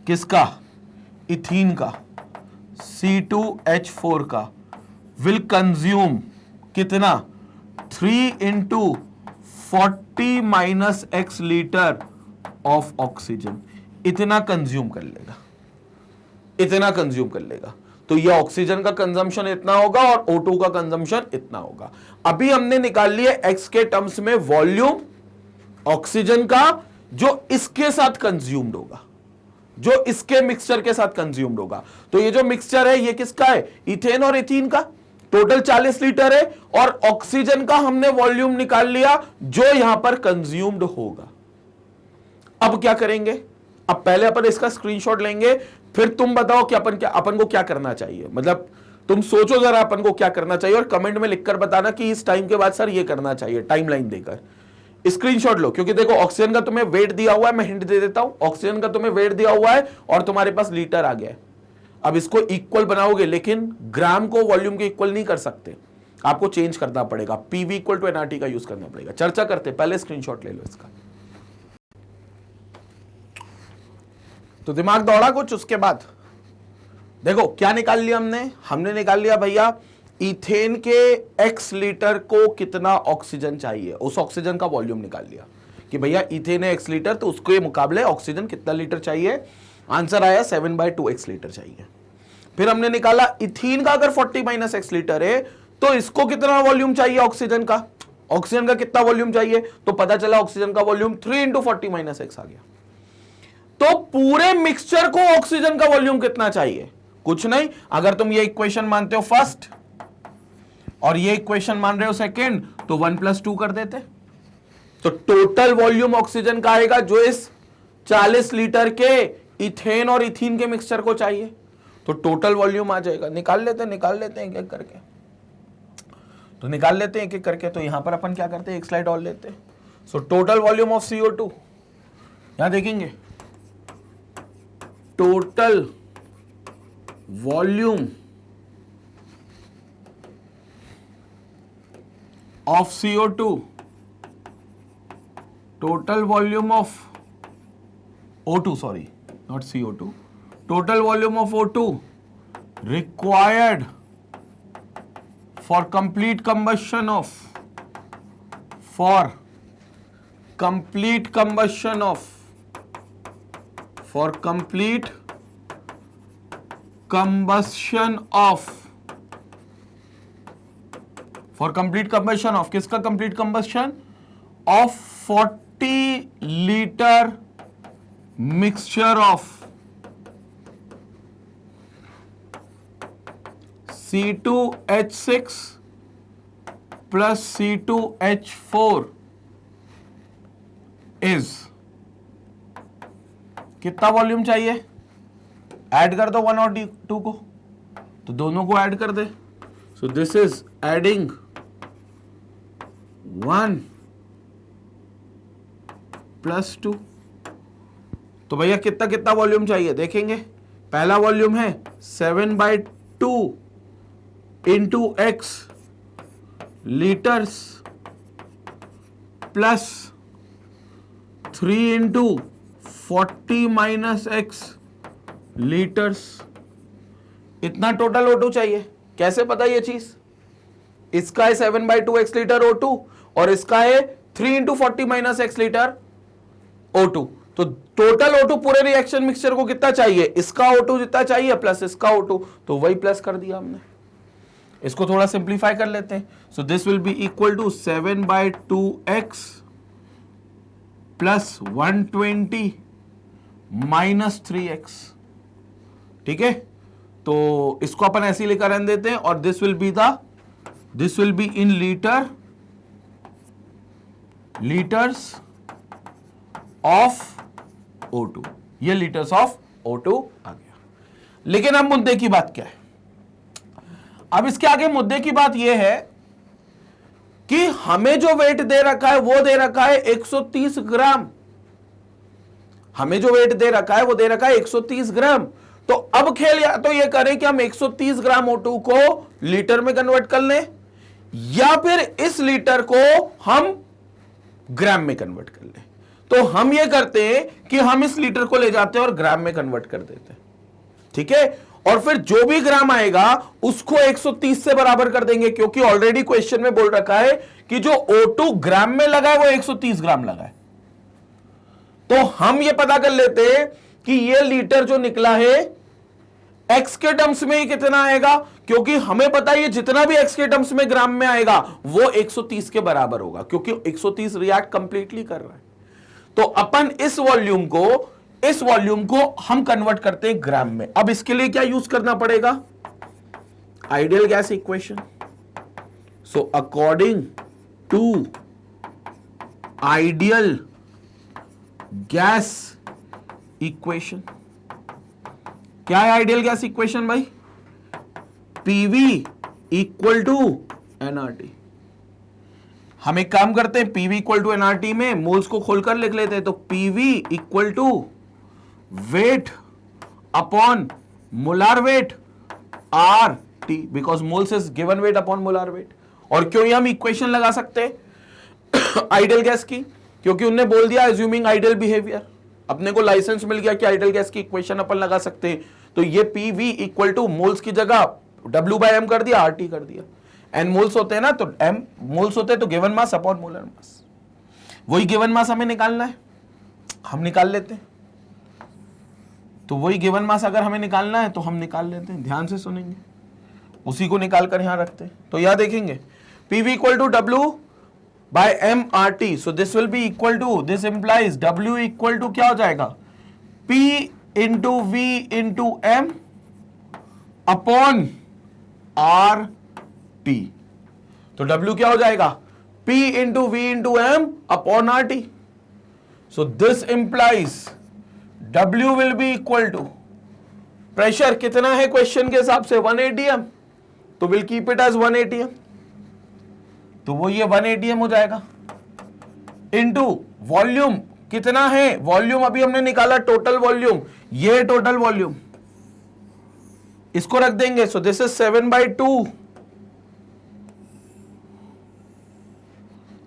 किसका, इथीन का, C2H4 का, विल कंज्यूम कितना 3 into 40 minus x litre of oxygen, इतना कंज्यूम कर लेगा, इतना कंज्यूम कर लेगा। तो ये ऑक्सीजन का कंजम्पशन इतना होगा और O2 का कंजम्पशन इतना होगा। अभी हमने निकाल लिया एक्स के टर्म्स में वॉल्यूम ऑक्सीजन का, जो इसके साथ कंज्यूम्ड होगा, जो इसके मिक्सचर के साथ कंज्यूम्ड होगा। तो ये जो मिक्सचर है ये किसका है, इथेन और इथीन का, टोटल 40 लीटर है, और ऑक्सीजन का हमने वॉल्यूम निकाल लिया जो यहां पर कंज्यूम्ड होगा। अब क्या करेंगे, अब पहले अपन इसका स्क्रीनशॉट लेंगे, फिर तुम बताओ कि अपन को क्या करना चाहिए, मतलब तुम सोचो जरा अपन को क्या करना चाहिए, और कमेंट में लिखकर बताना कि इस टाइम के बाद सर ये करना चाहिए, टाइमलाइन देकर। स्क्रीनशॉट लो, क्योंकि देखो ऑक्सीजन का तुम्हें वेट दिया हुआ है, मैं हिंट दे देता हूं, ऑक्सीजन का तुम्हें वेट दिया हुआ है और तुम्हारे पास लीटर आ गया है। अब इसको इक्वल बनाओगे, लेकिन ग्राम को वॉल्यूम के इक्वल नहीं कर सकते, आपको चेंज करना पड़ेगा, पीवी इक्वल टू एनआरटी का यूज करना पड़ेगा। चर्चा करते, पहले स्क्रीनशॉट ले लो इसका। तो दिमाग दौड़ा कुछ, उसके बाद देखो क्या निकाल लिया हमने निकाल लिया भैया इथेन के x लीटर को कितना ऑक्सीजन चाहिए, उस ऑक्सीजन का वॉल्यूम निकाल लिया कि भैया इथेन है x लीटर, तो उसके मुकाबले ऑक्सीजन कितना लीटर चाहिए, आंसर आया 7/2x लीटर चाहिए। फिर हमने निकाला इथीन का अगर 40 माइनस एक्स लीटर है तो इसको कितना वॉल्यूम चाहिए ऑक्सीजन का, ऑक्सीजन का कितना वॉल्यूम चाहिए, तो पता चला ऑक्सीजन का वॉल्यूम 3 इंटू 40 माइनस एक्स आ गया। तो पूरे मिक्सचर को ऑक्सीजन का वॉल्यूम कितना चाहिए, कुछ नहीं, अगर तुम ये इक्वेशन मानते हो फर्स्ट और ये इक्वेशन मान रहे हो सेकेंड, तो 1 + 2 कर देते, तो टोटल वॉल्यूम ऑक्सीजन का आएगा जो इस 40 लीटर के इथेन और इथीन के मिक्सचर को चाहिए, तो टोटल वॉल्यूम आ जाएगा। निकाल लेते हैं एक एक करके, तो निकाल लेते हैं एक एक करके। तो यहां पर अपन क्या करते हैं, एक स्लाइड और लेते हैं। So total volume of CO2 यहां देखेंगे, total volume of CO2, total volume of O2, sorry not CO2, total volume of O2 required for complete combustion of किसका complete combustion of 40 liter mixture of C2H6 plus C2H4 is, कितना volume चाहिए, add कर दो 1 और 2 को, तो दोनों को ऐड कर दे। सो दिस इज एडिंग 1 + 2, तो भैया कितना कितना वॉल्यूम चाहिए देखेंगे। पहला वॉल्यूम है 7/2 into x litres plus 3 into 40 minus x litres, इतना टोटल O2 चाहिए। कैसे पता ये चीज, इसका है 7/2x लीटर O2 और इसका है 3 into 40 minus x litre O2, तो टोटल O2 पूरे रिएक्शन मिक्सचर को कितना चाहिए, इसका O2 जितना चाहिए प्लस इसका O2, तो वही प्लस कर दिया हमने। इसको थोड़ा सिंप्लीफाई कर लेते हैं। So this will be equal to 7/2x plus 120 -3x। ठीक है, तो इसको अपन ऐसे ही लेकर रहने देते हैं और this will be in litres of O2। ये लीटर्स ऑफ O2 आ गया। लेकिन अब मुद्दे की बात क्या है? अब इसके आगे मुद्दे की बात यह है कि हमें जो वेट दे रखा है वो दे रखा है 130 ग्राम। हमें जो वेट दे रखा है वो दे रखा है 130 ग्राम। तो अब खेल या तो ये करें कि हम 130 ग्राम O2 को लीटर में कन्वर्ट कर लें, या फिर इस लीटर को हम ग्राम में कन्वर्ट कर लें। तो हम ये करते हैं कि हम इस लीटर को ले जाते हैं और ग्राम में कन्वर्ट कर देते हैं। ठीक है, और फिर जो भी ग्राम आएगा उसको 130 से बराबर कर देंगे, क्योंकि ऑलरेडी क्वेश्चन में बोल रखा है कि जो O2 ग्राम में लगा है वो 130 ग्राम लगा है। तो हम ये पता कर लेते हैं कि ये लीटर जो निकला है x के टर्म्स में ही कितना आएगा, क्योंकि हमें पता है ये जितना भी x के टर्म्स में ग्राम में आएगा वो 130 के बराबर होगा, क्योंकि 130 रिएक्ट कंप्लीटली कर रहा है। तो अपन इस वॉल्यूम को हम कन्वर्ट करते हैं ग्राम में। अब इसके लिए क्या यूज करना पड़ेगा? Ideal gas equation. So according to ideal gas equation, क्या है आइडियल गैस इक्वेशन भाई? PV equal to nRT। हम एक काम करते हैं, PV इक्वल टू nRT में मोल्स को खोलकर लिख लेते हैं। तो PV equal to weight upon molar weight RT, because moles is given weight upon molar weight. और क्यों हम इक्वेशन लगा सकते हैं आइडियल गैस की? क्योंकि उन्होंने बोल दिया एज्यूमिंग आइडियल बिहेवियर। अपने को लाइसेंस मिल गया कि आइडियल गैस की इक्वेशन अपन लगा सकते हैं। तो ये PV इक्वल टू मोल्स की जगह W/m कर दिया, RT कर दिया। एन मोल्स होते हैं ना, तो m मोल्स होते हैं, तो given mass upon molar mass. वही गिवन मास हमें निकालना है, हम निकाल लेते हैं। तो वही गिवन मास अगर हमें निकालना है तो हम निकाल लेते हैं। ध्यान से सुनेंगे, उसी को निकाल कर यहां रखते हैं। तो यहां देखेंगे PV equal to W/m RT। So this will be equal to, this implies W equal to क्या हो जाएगा? P into V into M upon RT। तो W क्या हो जाएगा? P into V into M upon RT। So this implies W will be equal to, pressure कितना है question के हिसाब से? 1 atm, तो will keep it as 1 atm। तो वो ये 1 atm हो जाएगा, इनटू वॉल्यूम कितना है? वॉल्यूम अभी हमने निकाला टोटल वॉल्यूम, ये टोटल वॉल्यूम, इसको रख देंगे। सो this is 7/2,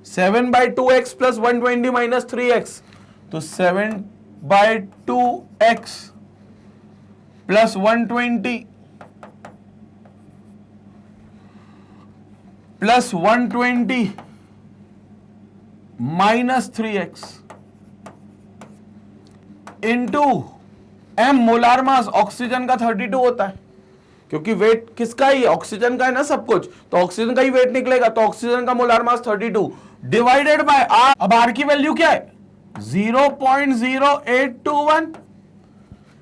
7/2x plus 120 minus 3x। तो 7/2x plus 120 plus 120 minus 3x into m molar mass. Oxygen का 32 होता है, क्योंकि वेट किसका ही? ऑक्सीजन का है ना सब कुछ, तो ऑक्सीजन का ही वेट निकलेगा। तो ऑक्सीजन का molar mass 32 divided by R। अब R की वैल्यू क्या है? 0.0821।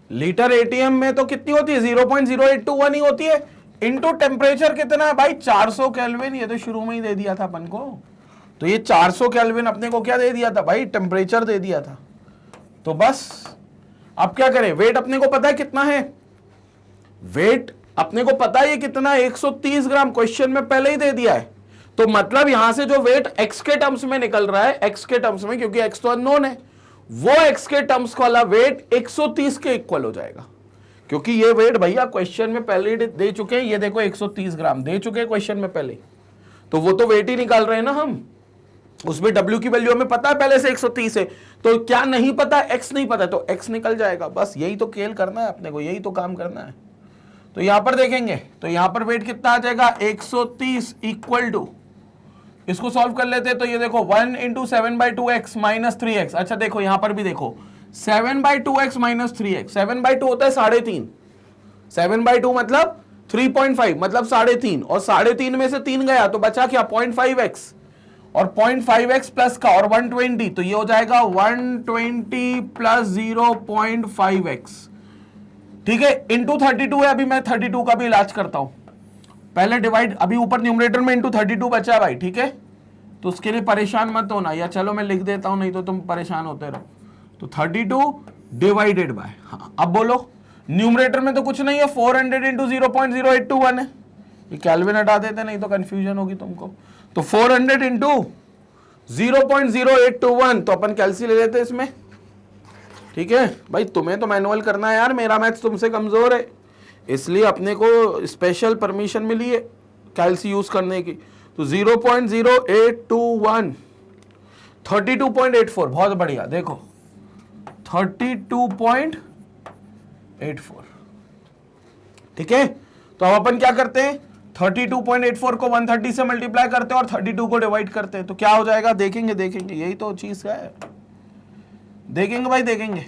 लीटर एटीएम में तो कितनी होती है? 0.0821 ही होती है। इनटू टेम्परेचर कितना है भाई? 400 केल्विन। ये तो शुरू में ही दे दिया था अपन को। तो ये 400 केल्विन अपने को क्या दे दिया था भाई? टेम्परेचर दे दिया था। तो बस अब क्या करें? वेट अपने को पता है कितना है? वेट अपने को पता है ये कितना है? 130 ग्राम क्वेश्चन में पहले ही दे दिया है। तो मतलब यहां से जो वेट x के टर्म्स में निकल रहा है, x के टर्म्स में, क्योंकि x तो अननोन है, वो x के टर्म्स वाला वेट 130 के इक्वल हो जाएगा। क्योंकि ये वेट भैया क्वेश्चन में पहले ही दे चुके हैं। ये देखो 130 ग्राम दे चुके हैं क्वेश्चन में पहले, तो वो तो वेट ही निकाल रहे हैं ना हम। उसमें W की वैल्यू हमें पता है पहले से 130 है। तो क्या नहीं पता? x नहीं पता, तो x निकल जाएगा। बस यही तो खेल करना है अपने को, यही तो काम करना है। तो यहां पर देखेंगे तो यहां पर वेट कितना आ जाएगा? 130 इक्वल टू, इसको सॉल्व कर लेते हैं। तो ये देखो 1 इंटू 7/2x माइनस 3x। अच्छा देखो यहां पर भी देखो 7/2x माइनस 3x। 7/2 होता है 3.5, 7/2 मतलब 3.5 मतलब 3.5, और 3.5 में से 3 गया तो बचा क्या? 0.5x। और 0.5x प्लस का और 120, तो ये हो जाएगा 120 प्लस 0.5x, ठीक है, इंटू 32 है। अभी मैं 32 का भी इलाज करता हूं, पहले डिवाइड, अभी ऊपर न्यूमरेटर में इंटू 32 बचा है भाई, ठीक है, तो उसके लिए परेशान मत होना, या चलो मैं लिख देता हूं, नहीं तो तुम परेशान होते रहो। तो 32 डिवाइडेड बाय, हाँ अब बोलो, न्यूमरेटर में तो कुछ नहीं है, 400 इंटू 0.0821 है, ये केल्विन हटा देते नहीं तो कंफ्यूजन होगी तुमको। तो 400 इंटू 0.0821, तो अपन कैलसी ले लेते इसमें, ठीक है भाई, तुम्हें तो मैनुअल करना है यार, मेरा मैथ्स तुमसे कमजोर है, इसलिए अपने को स्पेशल परमिशन मिली है कैलसी यूज करने की। तो 0.0821 32.84, बहुत बढ़िया, देखो 32.84, ठीक है। तो अब अपन क्या करते हैं, 32.84 को 130 से मल्टीप्लाई करते हैं और 32 को डिवाइड करते हैं, तो क्या हो जाएगा, देखेंगे, यही तो चीज है, देखेंगे भाई, देखेंगे।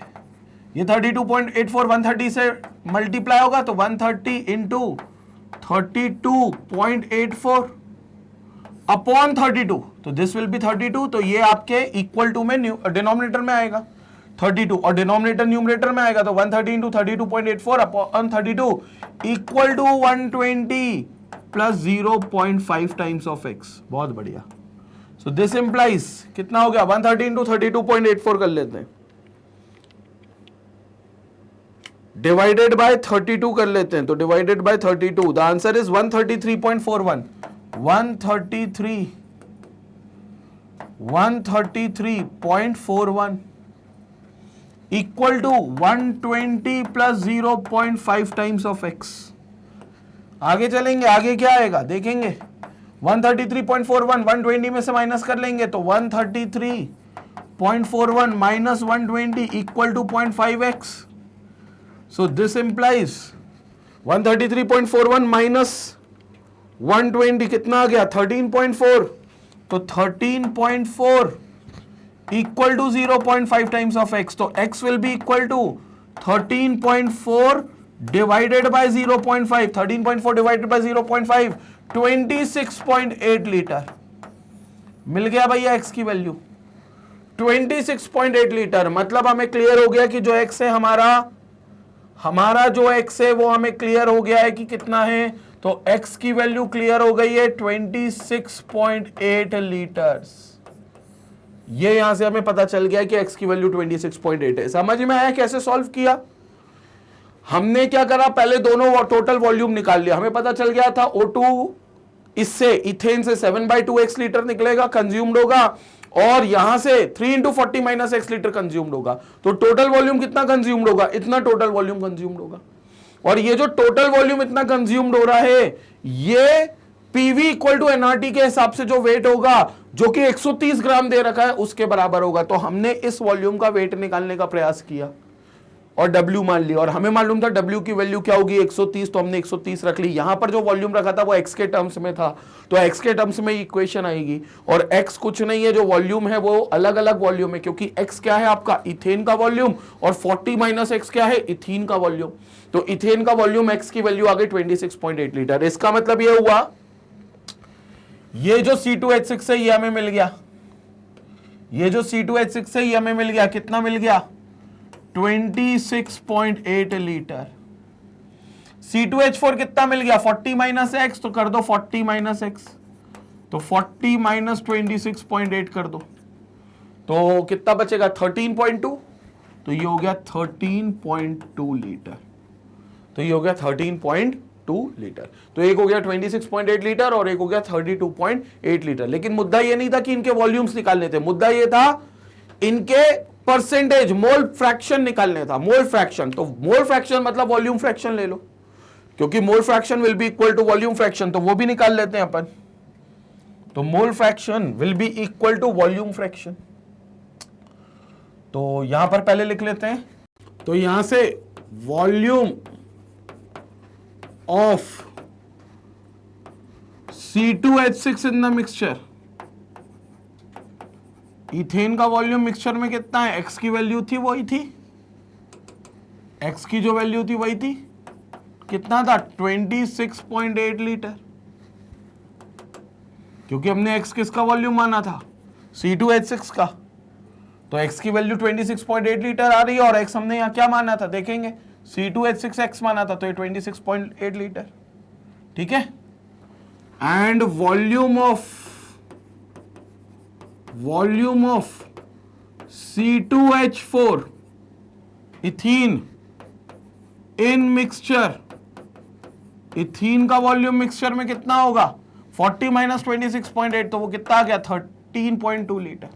ये 32.84 130 से मल्टीप्लाई होगा तो 130 इंटू 32.84 अपॉन 32, तो दिस विल बी 32, तो ये आपके इक्वल टू में डिनोमिनेटर में आएगा 32 और डिनोमिनेटर न्यूमरेटर में आएगा, तो 130 into 32.84 upon 32 equal to 120 plus 0.5 times of x. बहुत बढ़िया। सो दिस इंप्लाइज कितना हो गया, 130 इंटू 32.84 कर लेते हैं, डिवाइडेड बाय 32 कर लेते हैं, तो divided by 32, the answer is 133.41, 133.41 equal to 120 plus 0.5 times of x. आगे चलेंगे, आगे क्या आएगा देखेंगे, 133.41 120 में से माइनस कर लेंगे, तो 133.41 minus 120 equal to 0.5x। So this implies 133.41 minus 120 कितना आ गया, 13.4, तो 13.4 equal to 0.5 times of x, तो x will be equal to 13.4 divided by 0.5, 13.4 divided by 0.5 26.8 litre मिल गया भैया x की वैल्यू 26.8 लीटर। मतलब हमें क्लियर हो गया कि जो x है हमारा जो x है वो हमें क्लियर हो गया है कि कितना है, तो x की वैल्यू क्लियर हो गई है 26.8 लीटर्स। ये यहां से हमें पता चल गया कि x की वैल्यू 26.8 है। समझ में आया कैसे सॉल्व किया? हमने क्या करा, पहले दोनों टोटल वॉल्यूम निकाल लिया, हमें पता चल गया था O2 इससे इथेन से 7/2x लीटर निकलेगा, कंज्यूम्ड होगा, और यहां से 3 into 40 minus x litre consumed होगा, तो टोटल वॉल्यूम कितना कंज्यूम्ड होगा, इतना टोटल वॉल्यूम कंज्यूम्ड होगा। और ये जो टोटल वॉल्यूम इतना कंज्यूम्ड हो रहा है, ये पीवी इक्वल टू एनआरटी के हिसाब से जो वेट होगा, जो कि 130 ग्राम दे रखा है, उसके बराबर होगा। तो हमने इस वॉल्यूम का वेट निकालने का प्रयास किया और W मान लिया, और हमें मालूम था W की वैल्यू क्या होगी 130, तो हमने 130 रख ली। यहां पर जो वॉल्यूम रखा था वो x के टर्म्स में था, तो x के टर्म्स में इक्वेशन आएगी, और x कुछ नहीं है, जो वॉल्यूम है वो अलग अलग वॉल्यूम है, क्योंकि x क्या है आपका इथेन का वॉल्यूम, और 40 माइनस x क्या है इथीन का वॉल्यूम। तो इथेन का वॉल्यूम x की वैल्यू आ गई 26.8 लीटर। इसका मतलब ये हुआ, ये जो C2H6 है ये हमें मिल गया, ये जो C2H6 है ये हमें मिल गया, कितना मिल गया 26.8 लीटर। C2H4 कितना मिल गया 40 माइनस एक्स, तो कर दो 40 माइनस एक्स, तो 40 माइनस 26.8 कर दो, तो कितना बचेगा 13.2, तो ये हो गया 13.2 लीटर, तो ये हो गया 13.2 लीटर। तो एक हो गया 26.8 लीटर और एक हो गया 32.8 लीटर। लेकिन मुद्दा ये नहीं था कि इनके वॉल्यूम्स निकालने थे, मुद्दा ये था इनके परसेंटेज मोल फ्रैक्शन निकालने था। मोल फ्रैक्शन, तो मोल फ्रैक्शन मतलब वॉल्यूम फ्रैक्शन ले लो, क्योंकि mole fraction will be equal to volume fraction, तो वो भी निकाल लेते हैं अपन। तो mole fraction will be equal to volume fraction, तो यहां पर पहले लिख लेते हैं। तो यहां से volume of C2H6 in the mixture, ethane का वॉल्यूम मिक्सचर में कितना है, x की वैल्यू थी वही थी, x की जो वैल्यू थी वही थी, कितना था 26.8 लीटर। क्योंकि हमने x किसका वॉल्यूम माना था, C2H6 का, तो x की वैल्यू 26.8 लीटर आ रही है और x हमने यहाँ क्या माना था, देखेंगे C2H6x माना था, तो ये 26.8 लीटर, ठीक है। And volume of C2H4 ethene in mixture, ethene का वॉल्यूम मिक्सचर में कितना होगा 40 माइनस 26.8, तो वो कितना आ गया 13.2 लीटर।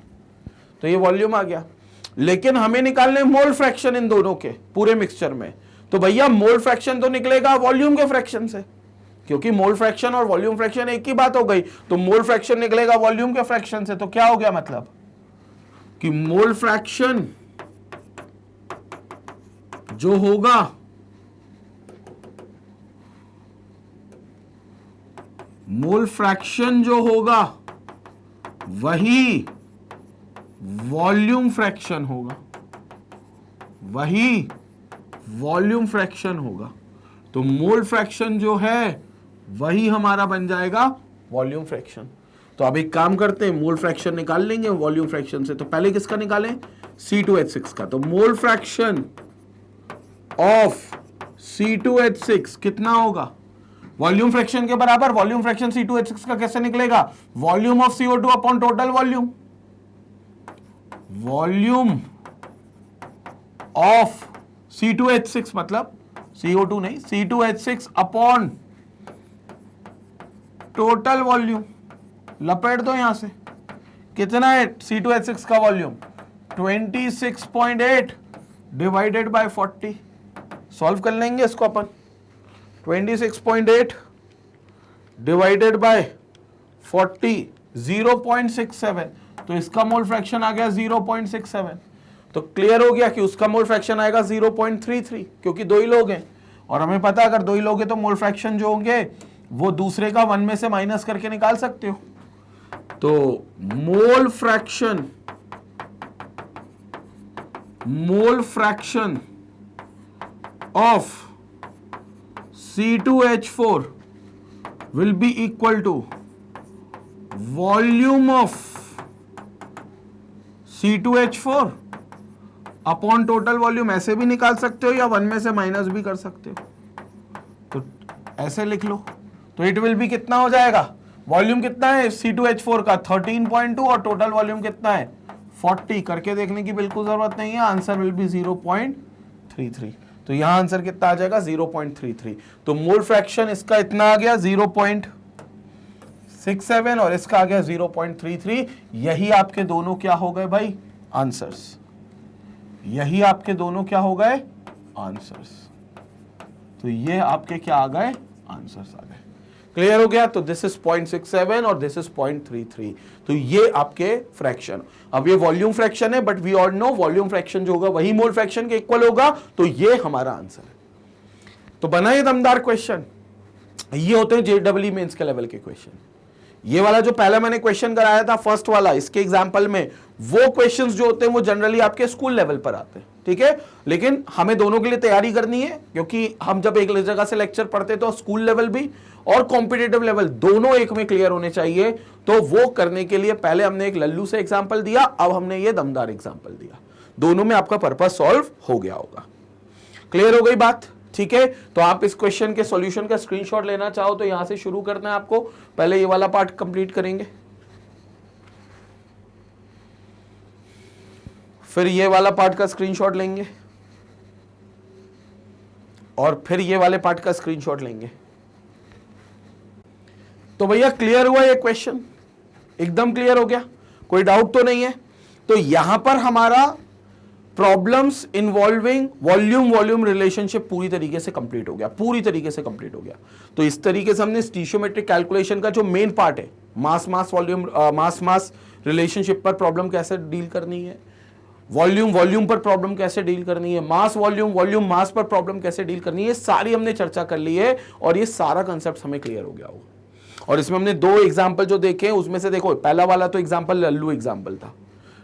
तो ये वॉल्यूम आ गया, लेकिन हमें निकालने मोल फ्रैक्शन इन दोनों के पूरे मिक्सचर में। तो भैया मोल फ्रैक्शन तो निकलेगा वॉल्यूम के फ्रैक्शन से, क्योंकि मोल फ्रैक्शन और वॉल्यूम फ्रैक्शन एक ही बात हो गई, तो मोल फ्रैक्शन निकलेगा वॉल्यूम के फ्रैक्शन से। तो क्या हो गया, मतलब कि मोल फ्रैक्शन जो होगा वही वॉल्यूम फ्रैक्शन होगा, तो मोल फ्रैक्शन जो है वही हमारा बन जाएगा वॉल्यूम फ्रैक्शन। तो अब एक काम करते हैं, मोल फ्रैक्शन निकाल लेंगे वॉल्यूम फ्रैक्शन से। तो पहले किसका निकालें, C2H6 का। तो मोल फ्रैक्शन ऑफ C2H6 कितना होगा, वॉल्यूम फ्रैक्शन के बराबर। वॉल्यूम फ्रैक्शन C2H6 का कैसे निकलेगा, volume of CO2 upon total volume, volume of C2H6 मतलब CO2 नहीं, C2H6 अपॉन टोटल वॉल्यूम। लपेट दो यहां से, कितना है C2H6 का वॉल्यूम 26.8 डिवाइडेड बाय 40। सॉल्व कर लेंगे इसको अपन, 26.8 डिवाइडेड बाय 40 0.67, तो इसका मोल फ्रैक्शन आ गया 0.67। तो क्लियर हो गया कि उसका मोल फ्रैक्शन आएगा 0.33, क्योंकि दो ही लोग हैं और हमें पता है अगर दो ही लोग हैं तो मोल फ्रैक्शन जो होंगे वो दूसरे का 1 में से माइनस करके निकाल सकते हो। तो mole fraction of C2H4 will be equal to volume of C2H4 upon total volume. ऐसे भी निकाल सकते हो या 1 में से माइनस भी कर सकते हो, तो ऐसे लिख लो। तो इट विल बी कितना हो जाएगा, वॉल्यूम कितना है C2H4 का 13.2 और टोटल वॉल्यूम कितना है 40। करके देखने की बिल्कुल जरूरत नहीं है, आंसर विल बी 0.33। तो यहां आंसर कितना आ जाएगा 0.33। तो मोल फ्रैक्शन इसका इतना आ गया 0.67 और इसका आ गया 0.33। यही आपके दोनों क्या हो गए भाई, आंसर्स। यही आपके दोनों क्या हो गए, आंसर्स। तो ये आपके क्या आ गए, आंसर्स आ गए। क्लियर हो गया। तो दिस इज 0.67 और दिस इज 0.33। तो ये आपके फ्रैक्शन। अब ये वॉल्यूम फ्रैक्शन है, but we all know volume fraction जो होगा वही मोल फ्रैक्शन के इक्वल होगा। तो ये हमारा आंसर है। तो बना ये दमदार क्वेश्चन। ये होते हैं JEE मेंस के लेवल के क्वेश्चन। ये वाला जो पहला मैंने क्वेश्चन कराया था फर्स्ट वाला, इसके एग्जांपल में वो क्वेश्चंस जो होते हैं वो जनरली आपके स्कूल लेवल पर आते हैं, ठीक है। लेकिन हमें दोनों के लिए तैयारी करनी है, क्योंकि हम जब एक जगह से लेक्चर पढ़ते तो स्कूल लेवल भी और कॉम्पिटिटिव लेवल दोनों एक में क्लियर होने चाहिए। तो वो करने के लिए पहले हमने एक लल्लू से एग्जाम्पल दिया, अब हमने ये दमदार एग्जाम्पल दिया। दोनों में आपका पर्पस सॉल्व हो गया होगा। क्लियर हो गई बात, ठीक है। तो आप इस क्वेश्चन के सॉल्यूशन का स्क्रीनशॉट लेना चाहो तो यहां से शुरू करना है आपको। पहले ये वाला पार्ट कंप्लीट करेंगे, फिर ये वाला पार्ट का स्क्रीनशॉट लेंगे और फिर ये वाले पार्ट का स्क्रीनशॉट लेंगे। तो भैया क्लियर हुआ ये क्वेश्चन, एकदम क्लियर हो गया, कोई डाउट तो नहीं है। तो यहां पर हमारा प्रॉब्लम्स इन्वॉल्विंग वॉल्यूम रिलेशनशिप पूरी तरीके से कंप्लीट हो गया, पूरी तरीके से कंप्लीट हो गया। तो इस तरीके से हमने स्टीशियोमेट्रिक कैलकुलेशन का जो मेन पार्ट है, मास रिलेशनशिप पर प्रॉब्लम कैसे डील करनी है, वॉल्यूम पर प्रॉब्लम कैसे डील करनी है, मास वॉल्यूम मास पर प्रॉब्लम कैसे डील करनी है, सारी हमने चर्चा कर ली है और ये सारा कंसेप्ट हमें क्लियर हो गया होगा। और इसमें हमने दो एग्जाम्पल जो देखे हैं उसमें से देखो, पहला वाला तो एग्जाम्पल लल्लू एग्जाम्पल था,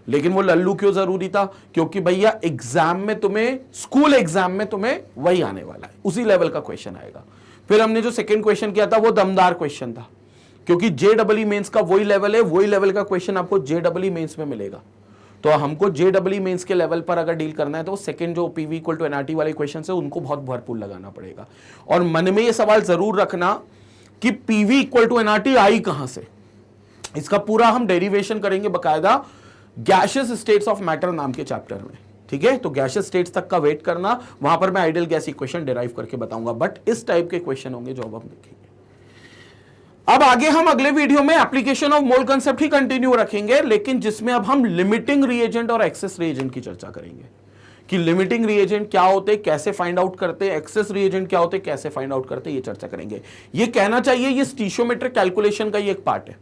लेकिन वो लल्लू क्यों जरूरी था, क्योंकि भैया एग्जाम में तुम्हें, स्कूल एग्जाम में तुम्हें वही आने वाला है, उसी लेवल का क्वेश्चन आएगा। फिर हमने जो सेकंड क्वेश्चन किया था वो दमदार क्वेश्चन था, क्योंकि JEE मेंस का वही लेवल है, वही लेवल का क्वेश्चन आपको JEE मेंस में मिलेगा। तो हमको JEE मेंस के लेवल पर अगर डील करना है तो सेकंड जो PV इक्वल टू NRT वाले क्वेश्चन है उनको बहुत भरपूर लगाना पड़ेगा। और मन में ये सवाल जरूर रखना कि PV इक्वल टू NRT आई कहां से। इसका पूरा हम डेरिवेशन करेंगे बकायदा गैसियस स्टेट्स ऑफ मैटर नाम के चैप्टर में, ठीक है। तो गैसियस स्टेट्स तक का वेट करना, वहां पर मैं आइडियल गैस इक्वेशन डिराइव करके बताऊंगा, बट इस टाइप के क्वेश्चन होंगे जो अब हम देखेंगे। अब आगे हम अगले वीडियो में application of mole concept he continue रखेंगे, लेकिन जिसमें अब हम लिमिटिंग रिएजेंट और एक्सेस रिएजेंट की चर्चा करेंगे कि लिमिटिंग रिएजेंट क्या होते, कैसे फाइंड आउट करते, एक्सेस रिएजेंट क्या होते, कैसे फाइंड आउट करते, ये चर्चा करेंगे। ये कहना चाहिए ये स्टीशियोमेट्रिक कैलकुलेशन का ही एक पार्ट है,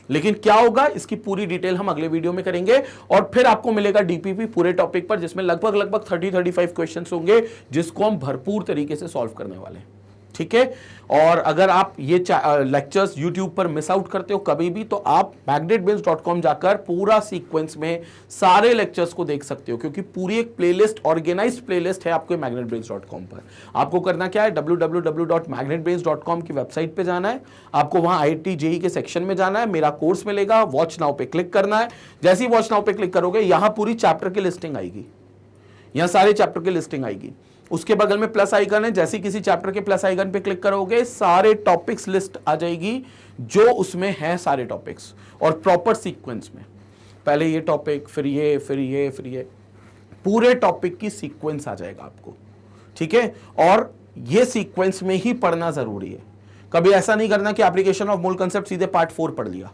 लेकिन क्या होगा इसकी पूरी डिटेल हम अगले वीडियो में करेंगे। और फिर आपको मिलेगा डीपीपी पूरे टॉपिक पर, जिसमें लगभग 30-35 क्वेश्चंस होंगे जिसको हम भरपूर तरीके से सॉल्व करने वाले हैं, ठीक है। और अगर आप ये लेक्चर्स YouTube पर मिस आउट करते हो कभी भी, तो आप magnetbase.com जाकर पूरा सीक्वेंस में सारे लेक्चर्स को देख सकते हो, क्योंकि पूरी एक प्लेलिस्ट, ऑर्गेनाइज्ड प्लेलिस्ट है आपके magnetbase.com पर। आपको करना क्या है, www.magnetbase.com की वेबसाइट पे जाना है, आपको वहां IIT JEE के सेक्शन में जाना है, मेरा कोर्स मिलेगा, वॉच नाउ पे क्लिक करना है। जैसे ही वॉच नाउ पे क्लिक करोगे यहां पूरी चैप्टर की लिस्टिंग आएगी, यहां सारे चैप्टर की लिस्टिंग आएगी। उसके बगल में प्लस आइकन है, जैसे किसी चैप्टर के प्लस आइकन पे क्लिक करोगे सारे टॉपिक्स लिस्ट आ जाएगी जो उसमें है, सारे टॉपिक्स और प्रॉपर सीक्वेंस में। पहले ये टॉपिक, फिर ये, फिर ये, फिर ये, पूरे टॉपिक की सीक्वेंस आ जाएगा आपको, ठीक है। और ये सीक्वेंस में ही पढ़ना जरूरी है। कभी ऐसा नहीं करना कि एप्लीकेशन ऑफ मोल कंसेप्ट सीधे पार्ट 4 पढ़ लिया,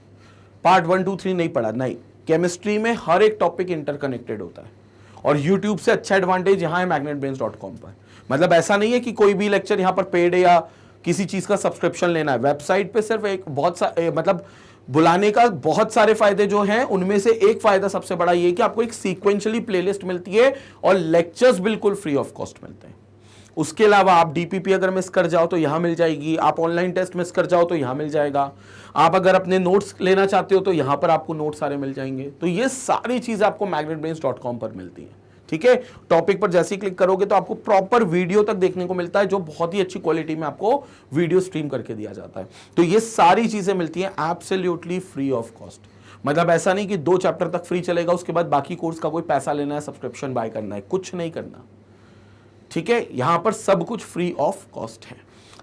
पार्ट 1, 2, 3 नहीं पढ़ा। नहीं, केमिस्ट्री में हर एक टॉपिक इंटरकनेक्टेड होता है, और YouTube से अच्छा एडवांटेज यहां है magnetbase.com पर। मतलब ऐसा नहीं है कि कोई भी लेक्चर यहां पर पेड है या किसी चीज का सब्सक्रिप्शन लेना है। वेबसाइट पे सिर्फ एक मतलब बुलाने का बहुत सारे फायदे जो हैं, उनमें से एक फायदा सबसे बड़ा ये कि आपको एक सीक्वेंशियली प्लेलिस्ट मिलती है और लेक्चर्स बिल्कुल फ्री ऑफ कॉस्ट मिलते हैं। उसके अलावा आप डीपीपी अगर मिस कर जाओ तो यहां मिल जाएगी, आप ऑनलाइन टेस्ट मिस कर जाओ तो यहां मिल जाएगा, आप अगर अपने नोट्स लेना चाहते हो तो यहां पर आपको नोट्स सारे मिल जाएंगे। तो ये सारी चीजें आपको magnetbase.com पर मिलती है, ठीक है। टॉपिक पर जैसे ही क्लिक करोगे तो आपको प्रॉपर वीडियो तक देखने को मिलता है, जो बहुत ही अच्छी क्वालिटी में आपको वीडियो स्ट्रीम करके दिया जाता है। तो ये सारी चीजें मिलती हैं एब्सोल्युटली फ्री ऑफ कॉस्ट। मतलब ऐसा नहीं कि 2 चैप्टर तक फ्री चलेगा, उसके बाद बाकी कोर्स का कोई पैसा लेना है, सब्सक्रिप्शन बाय करना है, कुछ नहीं करना, ठीक है। यहां पर सब कुछ फ्री ऑफ कॉस्ट है।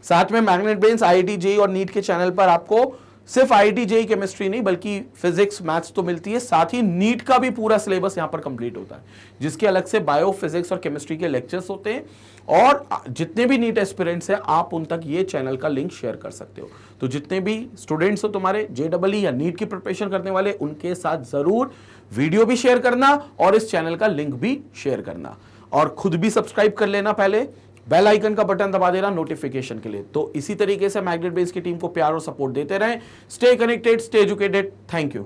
साथ में मैग्नेटबेस, IIT JEE और नीट के चैनल पर आपको सिर्फ IIT JEE केमिस्ट्री नहीं बल्कि फिजिक्स, मैथ्स तो मिलती है, साथ ही नीट का भी पूरा सिलेबस यहां पर कंप्लीट होता है, जिसके अलग से बायो, फिजिक्स और केमिस्ट्री के लेक्चर्स होते हैं। और जितने भी नीट एस्पिरेंट्स हैं आप उन तक ये चैनल का लिंक शेयर कर सकते हो। तो जितने भी स्टूडेंट्स हो तुम्हारे JEE या नीट की प्रिपरेशन करने वाले, उनके साथ जरूर वीडियो भी शेयर करना और इस चैनल का लिंक भी शेयर करना, और खुद भी सब्सक्राइब कर लेना, पहले बेल आइकन का बटन दबा देना नोटिफिकेशन के लिए। तो इसी तरीके से मैग्नेटबेस की टीम को प्यार और सपोर्ट देते रहें। Stay connected, stay educated. Thank you.